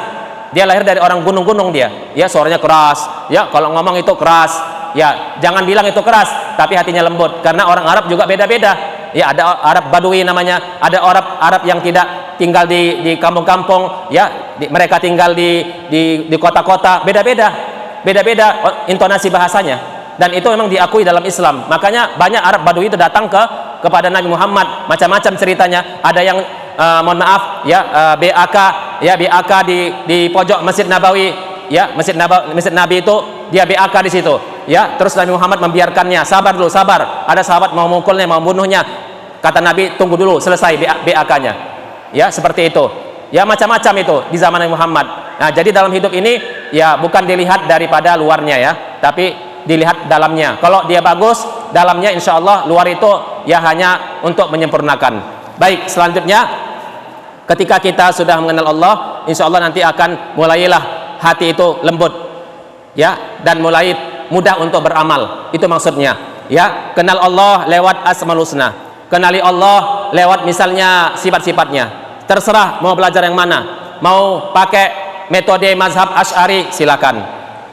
dia lahir dari orang gunung-gunung, dia, ya, suaranya keras, ya, kalau ngomong itu keras, ya, jangan bilang itu keras, tapi hatinya lembut. Karena orang Arab juga beda-beda, ya, ada Arab Badui namanya, ada Arab yang tidak tinggal di kampung-kampung, ya, mereka tinggal di kota-kota, beda-beda intonasi bahasanya. Dan itu memang diakui dalam Islam. Makanya banyak Arab Badui itu datang kepada Nabi Muhammad, macam-macam ceritanya. Ada yang mohon maaf, ya, BAK di pojok Masjid Nabawi, ya, Masjid Nabi itu dia BAK di situ, ya. Terus Nabi Muhammad membiarkannya, sabar dulu, sabar. Ada sahabat mau mukulnya, mau bunuhnya. Kata Nabi, tunggu dulu selesai BAK-nya. Ya, seperti itu. Ya, macam-macam itu di zaman Nabi Muhammad. Nah, jadi dalam hidup ini, ya, bukan dilihat daripada luarnya, ya, tapi dilihat dalamnya. Kalau dia bagus, dalamnya insya Allah, luar itu ya hanya untuk menyempurnakan. Baik, selanjutnya ketika kita sudah mengenal Allah, insya Allah nanti akan mulailah hati itu lembut, ya, dan mulai mudah untuk beramal. Itu maksudnya, ya. Kenal Allah lewat Asmaul Husna, kenali Allah lewat misalnya sifat-sifatnya. Terserah mau belajar yang mana, mau pakai metode mazhab Asy'ari silakan,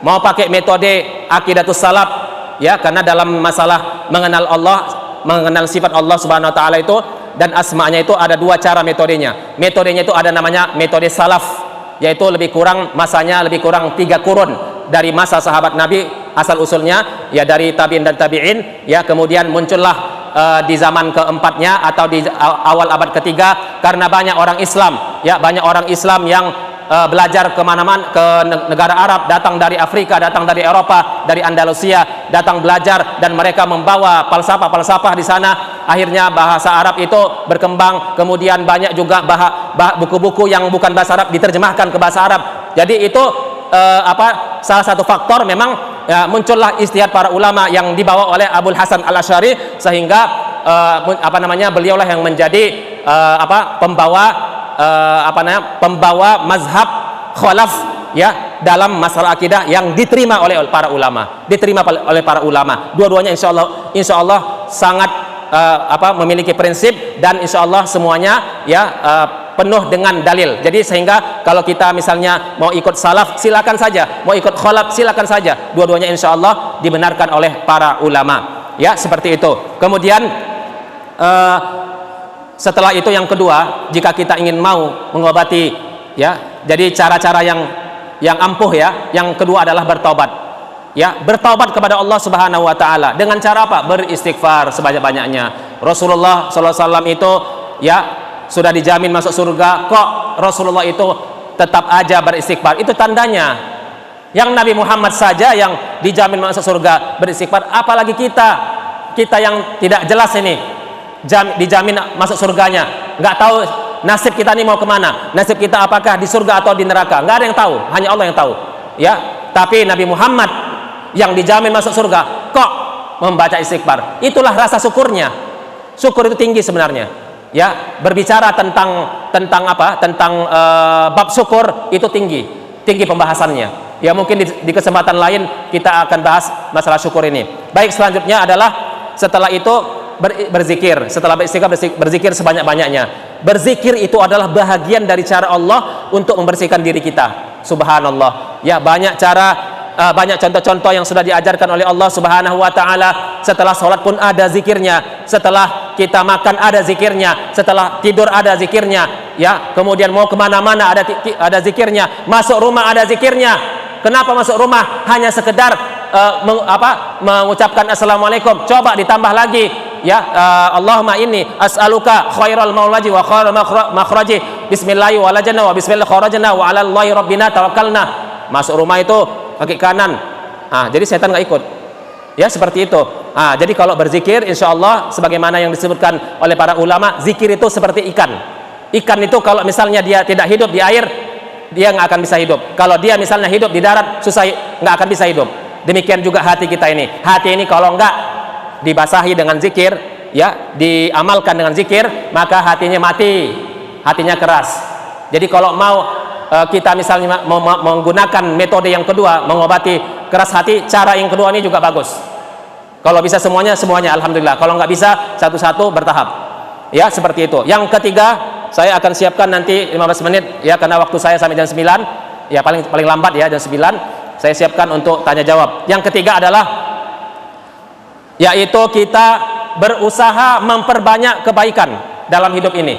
mau pakai metode Aqidatus Salaf, ya, karena dalam masalah mengenal Allah, mengenal sifat Allah Subhanahu wa taala itu dan asma'nya itu ada 2 cara metodenya. Metodenya itu ada namanya metode salaf, yaitu lebih kurang masanya lebih kurang 3 kurun dari masa sahabat Nabi asal usulnya, ya, dari tabi'in dan tabi'in, ya, kemudian muncullah di zaman keempatnya atau di awal abad ketiga, karena banyak orang Islam, ya, banyak orang Islam yang belajar kemana-mana, ke negara Arab, datang dari Afrika, datang dari Eropa, dari Andalusia, datang belajar, dan mereka membawa falsafah di sana. Akhirnya bahasa Arab itu berkembang, kemudian banyak juga buku-buku yang bukan bahasa Arab diterjemahkan ke bahasa Arab. Jadi itu salah satu faktor memang muncullah ijtihad para ulama yang dibawa oleh Abul Hasan Al-Asy'ari, sehingga beliaulah yang menjadi pembawa mazhab khalaf ya dalam masalah akidah yang diterima oleh para ulama, Dua-duanya insya Allah sangat memiliki prinsip, dan insya Allah semuanya penuh dengan dalil. Jadi sehingga kalau kita misalnya mau ikut salaf silakan saja, mau ikut khalaf silakan saja, dua-duanya insya Allah dibenarkan oleh para ulama, ya seperti itu. Kemudian setelah itu yang kedua, jika kita ingin mau mengobati jadi cara-cara yang ampuh yang kedua adalah bertobat. Bertobat kepada Allah Subhanahu wa taala dengan cara apa? Beristighfar sebanyak-banyaknya. Rasulullah sallallahu alaihi wasallam itu sudah dijamin masuk surga, kok Rasulullah itu tetap aja beristighfar. Itu tandanya yang Nabi Muhammad saja yang dijamin masuk surga beristighfar, apalagi kita yang tidak jelas ini dijamin masuk surganya, nggak tahu nasib kita ini mau kemana, nasib kita apakah di surga atau di neraka, nggak ada yang tahu, hanya Allah yang tahu. Tapi Nabi Muhammad yang dijamin masuk surga kok membaca istighfar. Itulah rasa syukurnya. Syukur itu tinggi sebenarnya. Berbicara tentang bab syukur itu tinggi pembahasannya. Mungkin di kesempatan lain kita akan bahas masalah syukur ini. Baik, selanjutnya adalah setelah itu berzikir. Setelah beristighfar, berzikir sebanyak-banyaknya. Berzikir itu adalah bahagian dari cara Allah untuk membersihkan diri kita. Subhanallah. Banyak cara, banyak contoh-contoh yang sudah diajarkan oleh Allah Subhanahu wa taala. Setelah sholat pun ada zikirnya, setelah kita makan ada zikirnya, setelah tidur ada zikirnya, kemudian mau kemana-mana ada zikirnya, masuk rumah ada zikirnya. Kenapa masuk rumah hanya sekedar mengucapkan assalamualaikum? Coba ditambah lagi, Allahumma inni as'aluka khairal maulaji wa khairal makhraji, bismillahi walajna wa bismillahi kharajna wa 'ala Allahi rabbina tawakkalna. Masuk rumah itu kaki kanan, jadi setan nggak ikut, seperti itu. Jadi kalau berzikir insya Allah sebagaimana yang disebutkan oleh para ulama, zikir itu seperti ikan. Ikan itu kalau misalnya dia tidak hidup di air, dia nggak akan bisa hidup. Kalau dia misalnya hidup di darat, susah, nggak akan bisa hidup. Demikian juga hati kita ini. Hati ini kalau nggak dibasahi dengan zikir, diamalkan dengan zikir, maka hatinya mati, hatinya keras. Jadi kalau mau kita misalnya menggunakan metode yang kedua mengobati keras hati, cara yang kedua ini juga bagus. Kalau bisa semuanya alhamdulillah. Kalau nggak bisa satu-satu bertahap. Seperti itu. Yang ketiga, saya akan siapkan nanti 15 menit karena waktu saya sampai jam 9. Paling lambat jam 9 saya siapkan untuk tanya jawab. Yang ketiga adalah yaitu kita berusaha memperbanyak kebaikan dalam hidup ini.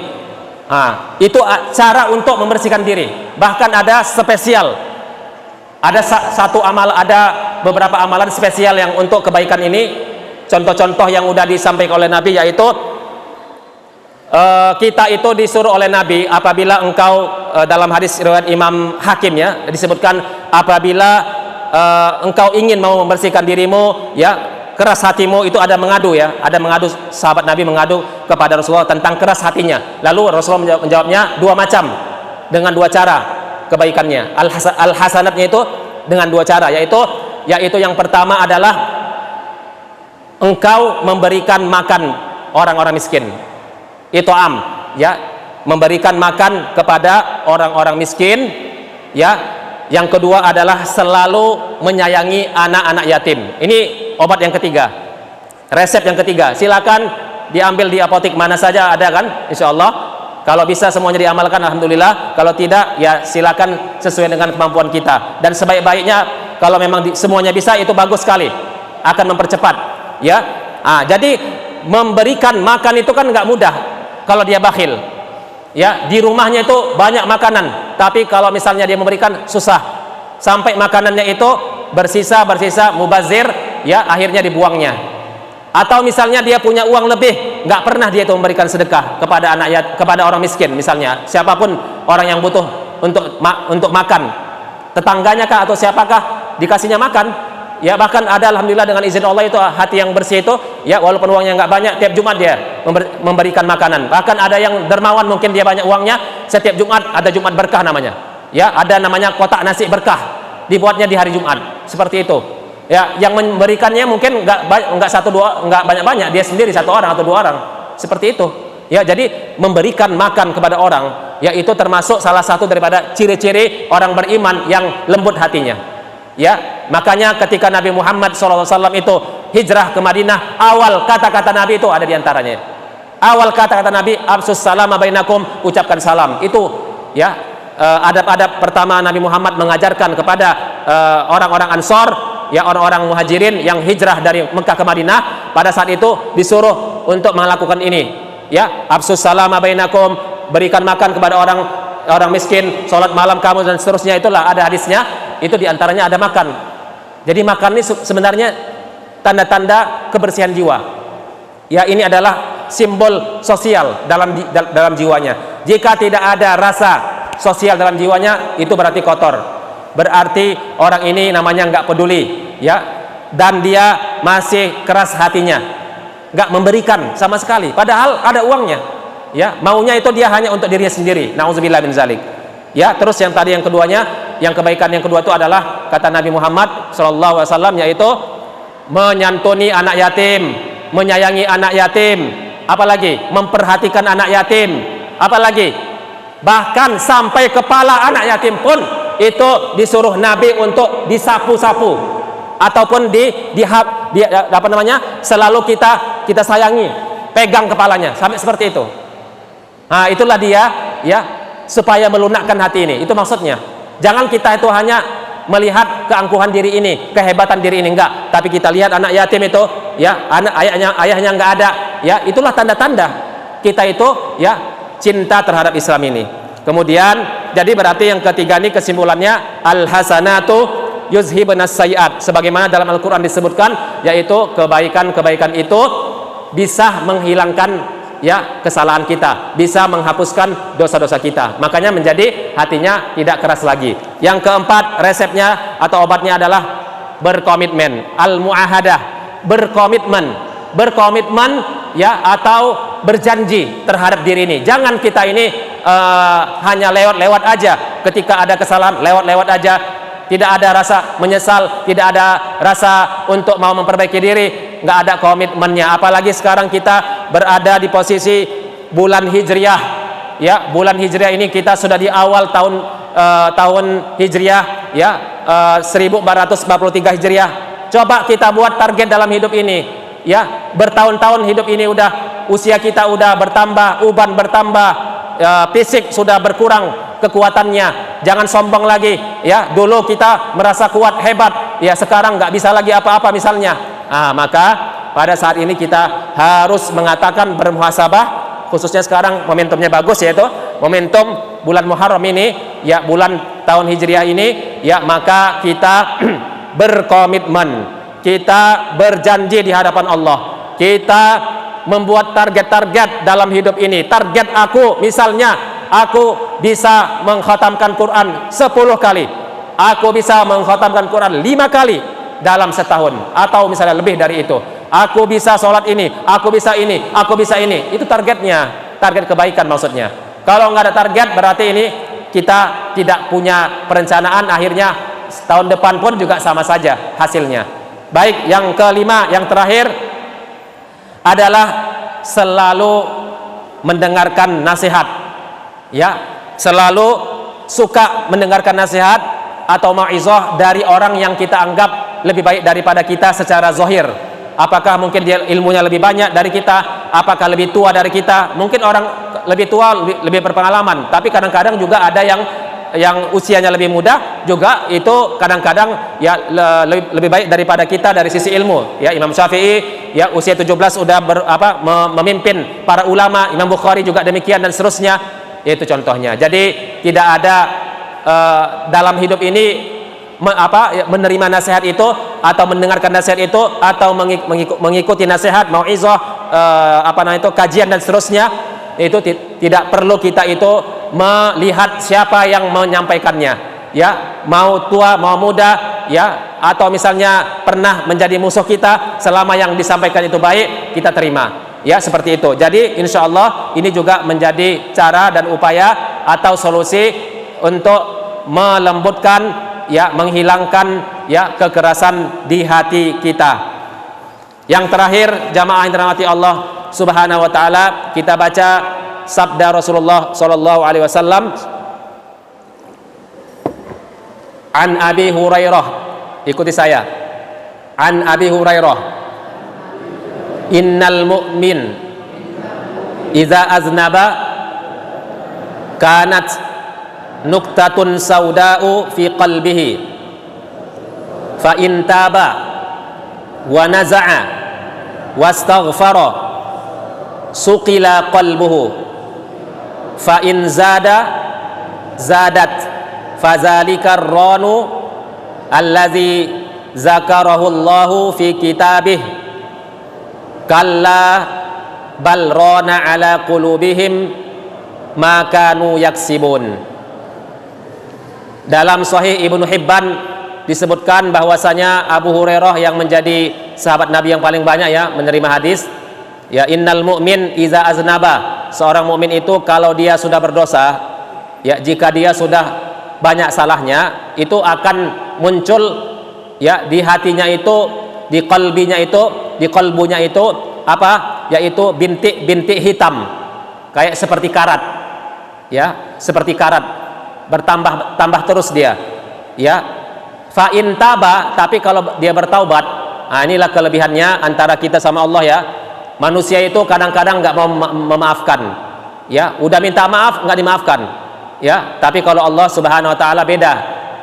Itu cara untuk membersihkan diri. Bahkan ada spesial, ada beberapa amalan spesial yang untuk kebaikan ini. Contoh-contoh yang sudah disampaikan oleh Nabi, yaitu kita itu disuruh oleh Nabi apabila engkau dalam hadis riwayat Imam Hakim disebutkan, apabila engkau ingin mau membersihkan dirimu, keras hatimu, itu ada mengadu sahabat Nabi mengadu kepada Rasulullah tentang keras hatinya. Lalu Rasulullah menjawabnya dua macam, dengan dua cara kebaikannya. Al-hasanatnya itu dengan dua cara, yaitu yang pertama adalah engkau memberikan makan orang-orang miskin. Itu memberikan makan kepada orang-orang miskin. Yang kedua adalah selalu menyayangi anak-anak yatim. Ini obat yang ketiga, resep yang ketiga. Silakan diambil di apotek mana saja ada kan, insya Allah. Kalau bisa semuanya diamalkan alhamdulillah. Kalau tidak silakan sesuai dengan kemampuan kita. Dan sebaik-baiknya kalau memang semuanya bisa, itu bagus sekali, akan mempercepat. Jadi memberikan makan itu kan nggak mudah kalau dia bakhil. Di rumahnya itu banyak makanan, tapi kalau misalnya dia memberikan susah, sampai makanannya itu bersisa mubazir, akhirnya dibuangnya. Atau misalnya dia punya uang lebih, nggak pernah dia itu memberikan sedekah kepada orang miskin, misalnya siapapun orang yang butuh untuk makan, tetangganya kah atau siapakah, dikasihnya makan, ya bahkan ada alhamdulillah dengan izin Allah itu hati yang bersih itu, ya walaupun uangnya nggak banyak, tiap Jumat dia memberikan makanan. Bahkan ada yang dermawan, mungkin dia banyak uangnya, setiap Jumat ada Jumat berkah namanya, ya ada namanya kotak nasi berkah, dibuatnya di hari Jumat, seperti itu. Ya, yang memberikannya mungkin nggak satu dua, nggak banyak-banyak, dia sendiri satu orang atau dua orang, seperti itu. Ya, jadi memberikan makan kepada orang, yaitu termasuk salah satu daripada ciri-ciri orang beriman yang lembut hatinya. Ya, makanya ketika Nabi Muhammad SAW itu hijrah ke Madinah, awal kata-kata Nabi itu ada diantaranya. Awal kata-kata Nabi, absus salama bainakum, ucapkan salam. Itu ya adab-adab pertama Nabi Muhammad mengajarkan kepada orang-orang Ansor, ya orang-orang Muhajirin yang hijrah dari Mekah ke Madinah. Pada saat itu disuruh untuk melakukan ini. Ya, absus salama bainakum, berikan makan kepada orang miskin, sholat malam kamu dan seterusnya, itulah ada hadisnya. Itu diantaranya ada makan. Jadi makan ini sebenarnya tanda-tanda kebersihan jiwa. Ya, ini adalah simbol sosial dalam jiwanya. Jika tidak ada rasa sosial dalam jiwanya, itu berarti kotor. Berarti orang ini namanya nggak peduli, ya, dan dia masih keras hatinya, nggak memberikan sama sekali, padahal ada uangnya, ya maunya itu dia hanya untuk dirinya sendiri. Nauzubillah min zalik. Ya, terus yang tadi yang keduanya, yang kebaikan yang kedua itu adalah kata Nabi Muhammad SAW, yaitu menyantuni anak yatim, menyayangi anak yatim, apalagi memperhatikan anak yatim, apalagi bahkan sampai kepala anak yatim pun itu disuruh Nabi untuk disapu-sapu ataupun apa namanya, selalu kita sayangi, pegang kepalanya sampai seperti itu. Nah, itulah dia, ya, supaya melunakkan hati ini. Itu maksudnya. Jangan kita itu hanya melihat keangkuhan diri ini, kehebatan diri ini, enggak, tapi kita lihat anak yatim itu, ya, ayahnya enggak ada, ya, itulah tanda-tanda kita itu, ya, cinta terhadap Islam ini. Kemudian, jadi berarti yang ketiga ini kesimpulannya, al-hasanatu yuzhibunas sayyi'at, sebagaimana dalam Al-Qur'an disebutkan, yaitu kebaikan-kebaikan itu bisa menghilangkan, ya, kesalahan kita, bisa menghapuskan dosa-dosa kita. Makanya menjadi hatinya tidak keras lagi. Yang keempat, resepnya atau obatnya adalah berkomitmen, al-mu'ahadah, berkomitmen, ya, atau berjanji terhadap diri ini. Jangan kita ini hanya lewat-lewat aja, ketika ada kesalahan lewat-lewat aja, tidak ada rasa menyesal, tidak ada rasa untuk mau memperbaiki diri, nggak ada komitmennya. Apalagi sekarang kita berada di posisi bulan Hijriah, ya, bulan Hijriah ini kita sudah di awal tahun Hijriah, ya, 1443 Hijriah. Coba kita buat target dalam hidup ini, ya, bertahun-tahun hidup ini usia kita udah bertambah, uban bertambah, fisik sudah berkurang kekuatannya. Jangan sombong lagi, ya, dulu kita merasa kuat, hebat, ya, sekarang nggak bisa lagi apa-apa misalnya. Maka pada saat ini kita harus mengatakan bermuhasabah, khususnya sekarang momentumnya bagus, yaitu momentum bulan Muharram ini, ya, bulan tahun Hijriah ini, ya, maka kita berkomitmen, kita berjanji di hadapan Allah, kita membuat target-target dalam hidup ini. Target aku misalnya, aku bisa mengkhatamkan Quran 10 kali, aku bisa mengkhatamkan Quran 5 kali dalam setahun, atau misalnya lebih dari itu. Aku bisa sholat ini, aku bisa ini, aku bisa ini. Itu targetnya, target kebaikan maksudnya. Kalau nggak ada target, berarti ini kita tidak punya perencanaan, akhirnya tahun depan pun juga sama saja hasilnya. Baik, yang kelima, yang terakhir adalah selalu mendengarkan nasihat, ya, selalu suka mendengarkan nasihat atau mau'izah dari orang yang kita anggap lebih baik daripada kita secara zahir. Apakah mungkin dia ilmunya lebih banyak dari kita, apakah lebih tua dari kita? Mungkin orang lebih tua lebih berpengalaman, tapi kadang-kadang juga ada yang usianya lebih muda juga, itu kadang-kadang, ya, lebih baik daripada kita dari sisi ilmu. Ya, Imam Syafi'i, ya, usia 17 sudah memimpin para ulama, Imam Bukhari juga demikian, dan seterusnya. Itu contohnya. Jadi tidak ada dalam hidup ini menerima nasihat itu atau mendengarkan nasihat itu atau mengikuti nasihat, mau'izah, kajian dan seterusnya. Itu tidak perlu kita itu melihat siapa yang menyampaikannya, ya, mau tua mau muda, ya, atau misalnya pernah menjadi musuh kita, selama yang disampaikan itu baik, kita terima. Ya, seperti itu. Jadi insya Allah ini juga menjadi cara dan upaya atau solusi untuk melembutkan, ya, menghilangkan, ya, kekerasan di hati kita. Yang terakhir, jamaah yang dirahmati Allah Subhanahu wa taala, kita baca sabda Rasulullah sallallahu alaihi wasallam. An Abi Hurairah, ikuti saya. An Abi Hurairah, innal mu'min idza aznaba kanat nuqtatun sauda'u fi qalbihi fa in taba wa naza'a wastaghfara suqila qalbuhu fa in zada zadat fadzalika ar-ranu allazi zakarahu Allahu fi kitabih kalla bal rana ala qulubihim ma kanu yaksibun. Dalam Sahih Ibnu Hibban disebutkan bahwasanya Abu Hurairah yang menjadi sahabat Nabi yang paling banyak, ya, menerima hadis, ya, innal mu'min iza aznaba, seorang mukmin itu kalau dia sudah berdosa, ya, jika dia sudah banyak salahnya, itu akan muncul, ya, di hatinya itu, di qalbinya itu, di qalbunya itu apa? Yaitu bintik-bintik hitam, kayak seperti karat, ya, seperti karat, bertambah terus dia, ya. Fa in taba, tapi kalau dia bertaubat, nah inilah kelebihannya antara kita sama Allah, ya. Manusia itu kadang-kadang nggak mau memaafkan, ya, udah minta maaf nggak dimaafkan, ya. Tapi kalau Allah Subhanahu wa taala beda.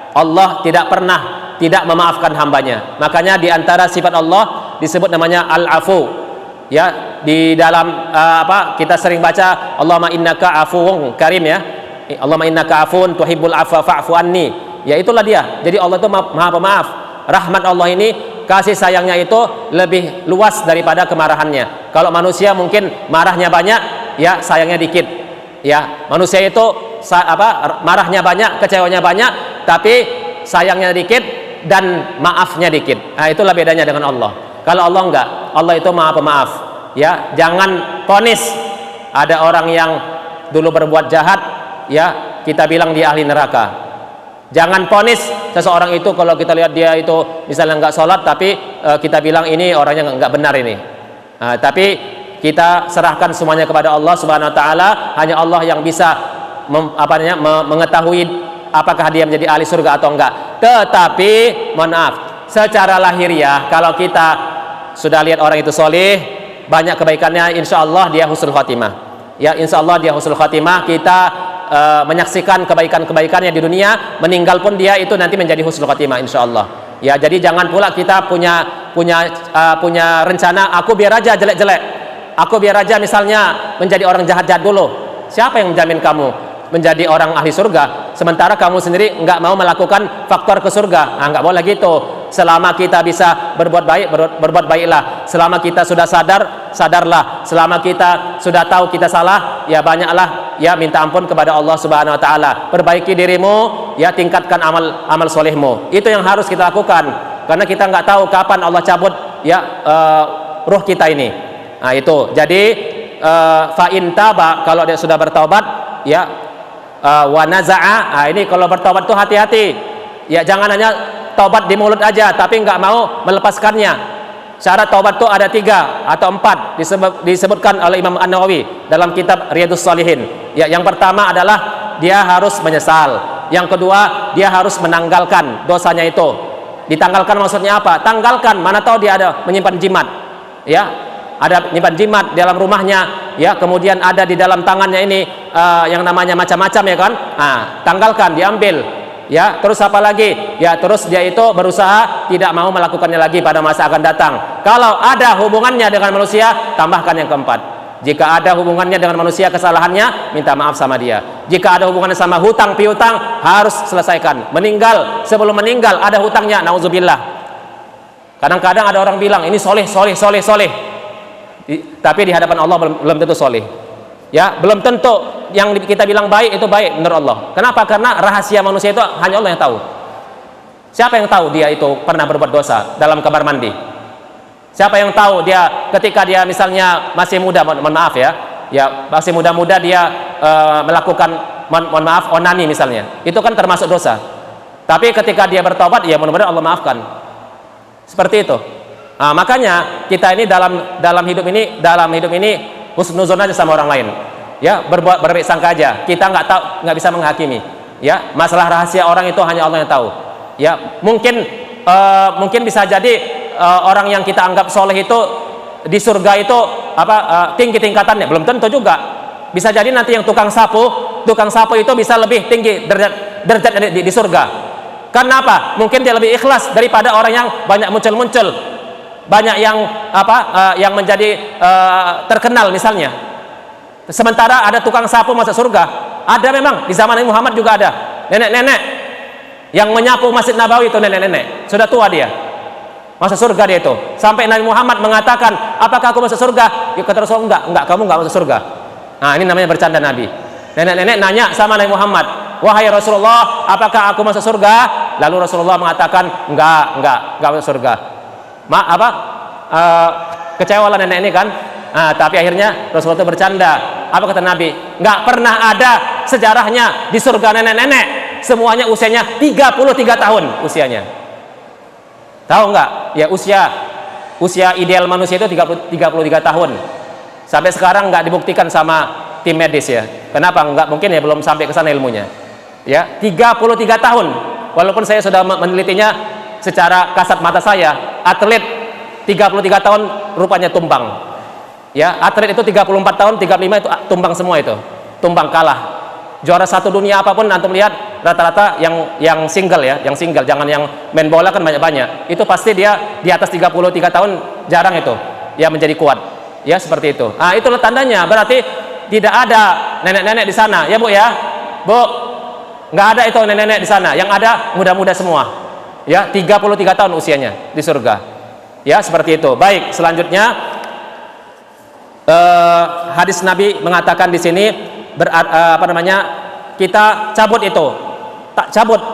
Allah tidak pernah tidak memaafkan hambanya. Makanya di antara sifat Allah disebut namanya Al-Afu. Ya, di dalam kita sering baca Allahumma innaka afuwun karim, ya. Allahumma innaka afuwun tuhibbul afwa fa'fu anni. Ya, itulah dia. Jadi Allah itu Maha Pemaaf. Rahmat Allah ini, kasih sayangnya itu lebih luas daripada kemarahannya. Kalau manusia mungkin marahnya banyak, ya, sayangnya dikit. Ya, manusia itu marahnya banyak, kecewanya banyak, tapi sayangnya dikit dan maafnya dikit. Nah, itulah bedanya dengan Allah. Kalau Allah enggak, Allah itu Maha Pemaaf. Ya, jangan vonis ada orang yang dulu berbuat jahat, ya, kita bilang dia ahli neraka. Jangan vonis seseorang itu kalau kita lihat dia itu misalnya enggak sholat, tapi kita bilang ini orangnya enggak benar ini. Nah, tapi kita serahkan semuanya kepada Allah Subhanahu wa taala. Hanya Allah yang bisa mengetahui apakah dia menjadi ahli surga atau enggak. Tetapi mohon maaf, secara lahiriah kalau kita sudah lihat orang itu soleh, banyak kebaikannya, insya Allah dia husnul khatimah. Ya, insya Allah dia husnul khatimah. Kita menyaksikan kebaikan-kebaikannya di dunia, meninggal pun dia itu nanti menjadi husnul khatimah, insya Allah. Ya, jadi jangan pula kita punya rencana, aku biar aja jelek-jelek, aku biar aja misalnya menjadi orang jahat-jahat dulu. Siapa yang menjamin kamu menjadi orang ahli surga sementara kamu sendiri nggak mau melakukan faktor ke surga? Nah, nggak boleh gitu. Selama kita bisa berbuat baik, berbuat baiklah. Selama kita sudah sadar, sadarlah. Selama kita sudah tahu kita salah, ya banyaklah, ya, minta ampun kepada Allah Subhanahu wa taala. Perbaiki dirimu, ya, tingkatkan amal solehmu. Itu yang harus kita lakukan. Karena kita nggak tahu kapan Allah cabut, ya, ruh kita ini. Nah, itu. Jadi fa in taba, kalau dia sudah bertaubat, ya, wa naza'a, nah ini kalau bertaubat tuh hati-hati, ya, jangan hanya taubat di mulut aja tapi nggak mau melepaskannya. Syarat taubat tuh ada 3 atau 4 disebutkan oleh Imam An-Nawawi dalam kitab Riyadhus Shalihin. Ya, yang pertama adalah dia harus menyesal. Yang kedua, dia harus menanggalkan dosanya itu. Ditanggalkan maksudnya apa? Tanggalkan, mana tahu dia ada menyimpan jimat, ya, ada menyimpan jimat di dalam rumahnya, ya, kemudian ada di dalam tangannya ini yang namanya macam-macam, ya kan? Nah, tanggalkan, diambil. Ya, terus apa lagi? Ya, terus dia itu berusaha tidak mau melakukannya lagi pada masa akan datang. Kalau ada hubungannya dengan manusia, tambahkan yang keempat. Jika ada hubungannya dengan manusia kesalahannya, minta maaf sama dia. Jika ada hubungannya sama hutang piutang, harus selesaikan. Sebelum meninggal ada hutangnya, nauzubillah. Kadang-kadang ada orang bilang ini soleh. Tapi di hadapan Allah belum tentu soleh. Ya, belum tentu yang kita bilang baik itu baik menurut Allah. Kenapa? Karena rahasia manusia itu hanya Allah yang tahu. Siapa yang tahu dia itu pernah berbuat dosa dalam kamar mandi? Siapa yang tahu dia ketika dia misalnya masih muda, mohon maaf ya, masih muda-muda dia melakukan mohon maaf onani misalnya, itu kan termasuk dosa. Tapi ketika dia bertobat, ya mudah-mudahan Allah maafkan. Seperti itu. Nah, makanya kita ini dalam hidup ini husnuzon aja sama orang lain. Ya, berbaik sangka aja. Kita nggak bisa menghakimi. Ya, masalah rahasia orang itu hanya Allah yang tahu. Ya, mungkin bisa jadi orang yang kita anggap soleh itu di surga itu tinggi tingkatannya, belum tentu juga. Bisa jadi nanti yang tukang sapu itu bisa lebih tinggi derajat di surga. Karena apa? Mungkin dia lebih ikhlas daripada orang yang banyak muncul, banyak yang yang menjadi terkenal misalnya. Sementara ada tukang sapu masuk surga. Ada memang di zaman Nabi Muhammad juga ada nenek-nenek yang menyapu Masjid Nabawi, itu nenek-nenek sudah tua dia, masuk surga dia itu. Sampai Nabi Muhammad mengatakan, apakah aku masuk surga? Ya, kata Rasulullah, enggak, kamu enggak masuk surga. Nah, ini namanya bercanda Nabi. Nenek-nenek nanya sama Nabi Muhammad, wahai Rasulullah, apakah aku masuk surga? Lalu Rasulullah mengatakan, enggak masuk surga. Kecewa lah nenek ini kan. Nah, tapi akhirnya Rasulullah itu bercanda. Apa kata Nabi? Enggak pernah ada sejarahnya di surga nenek-nenek. Semuanya usianya 33 tahun usianya. Tahu enggak? Ya, usia ideal manusia itu 33 tahun. Sampai sekarang enggak dibuktikan sama tim medis ya. Kenapa? Enggak mungkin ya, belum sampai ke sana ilmunya. Ya, 33 tahun. Walaupun saya sudah menelitinya secara kasat mata saya, atlet 33 tahun rupanya tumbang. Ya, atlet itu 34 tahun, 35 itu tumbang semua itu. Tumbang, kalah. Juara satu dunia apapun antum lihat rata-rata yang single ya, yang single, jangan yang main bola kan banyak-banyak. Itu pasti dia di atas 33 tahun jarang itu ya menjadi kuat. Ya, seperti itu. Nah, itulah tandanya, berarti tidak ada nenek-nenek di sana. Ya, Bu ya. Bu, nggak ada itu nenek-nenek di sana. Yang ada muda-muda semua. Ya, 33 tahun usianya di surga. Ya, seperti itu. Baik, selanjutnya hadis Nabi mengatakan di sini kita cabut itu,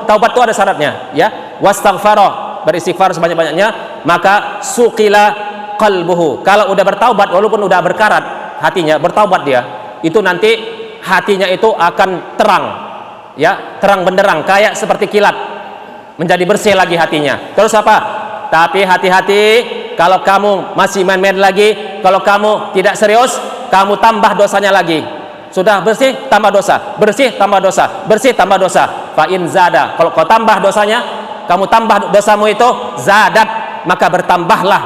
taubat itu ada syaratnya ya. Wastaghfara, beristighfar sebanyak-banyaknya, maka suqila qalbuhu. Kalau udah bertaubat, walaupun udah berkarat hatinya, bertaubat dia, itu nanti hatinya itu akan terang ya, terang benderang kayak seperti kilat, menjadi bersih lagi hatinya. Terus apa? Tapi hati-hati, kalau kamu masih main-main lagi, kalau kamu tidak serius, kamu tambah dosanya lagi. Sudah bersih, tambah dosa, bersih, tambah dosa, bersih, tambah dosa. Fa in zada, kalau kau tambah dosanya, kamu tambah dosamu itu, zadat, maka bertambahlah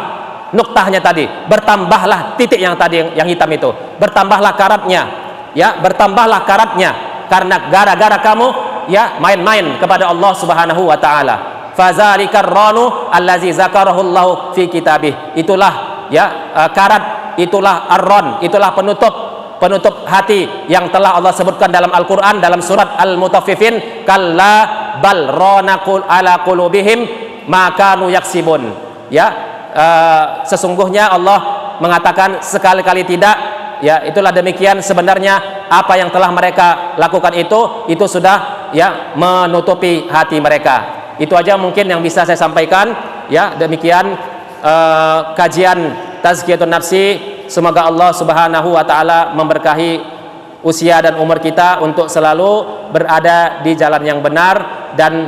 nuktahnya tadi, bertambahlah titik yang tadi yang hitam itu, bertambahlah karatnya, ya, bertambahlah karatnya, karena gara-gara kamu ya main-main kepada Allah Subhanahu wa taala. Fazalikar ranu allazi zakarahu Allah fi kitabih. Itulah ya karat, itulah ar-ran, itulah penutup hati yang telah Allah sebutkan dalam Al-Qur'an dalam surat Al-Mutaffifin, kalla bal rana ala qulubihim ma kanu yaksibun. Ya, sesungguhnya Allah mengatakan sekali-kali tidak, ya, itulah demikian, sebenarnya apa yang telah mereka lakukan itu sudah ya menutupi hati mereka. Itu aja mungkin yang bisa saya sampaikan ya. Demikian kajian tazkiyatun nafsi. Semoga Allah Subhanahu wa taala memberkahi usia dan umur kita untuk selalu berada di jalan yang benar, dan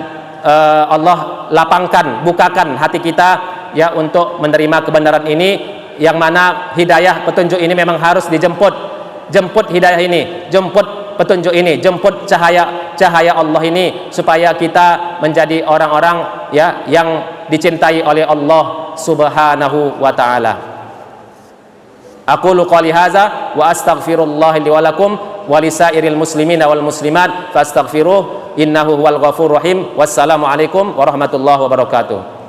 Allah lapangkan, bukakan hati kita ya untuk menerima kebenaran ini, yang mana hidayah petunjuk ini memang harus dijemput. Jemput hidayah ini, jemput petunjuk ini, jemput cahaya Allah ini, supaya kita menjadi orang-orang ya yang dicintai oleh Allah Subhanahu wa taala. Aqulu qouli hadza wa astaghfirullah li wa lakum wa lisairil muslimina wal muslimat fastaghfiruh innahu huwal ghafurur rahim. Wassalamu alaikum warahmatullahi wabarakatuh.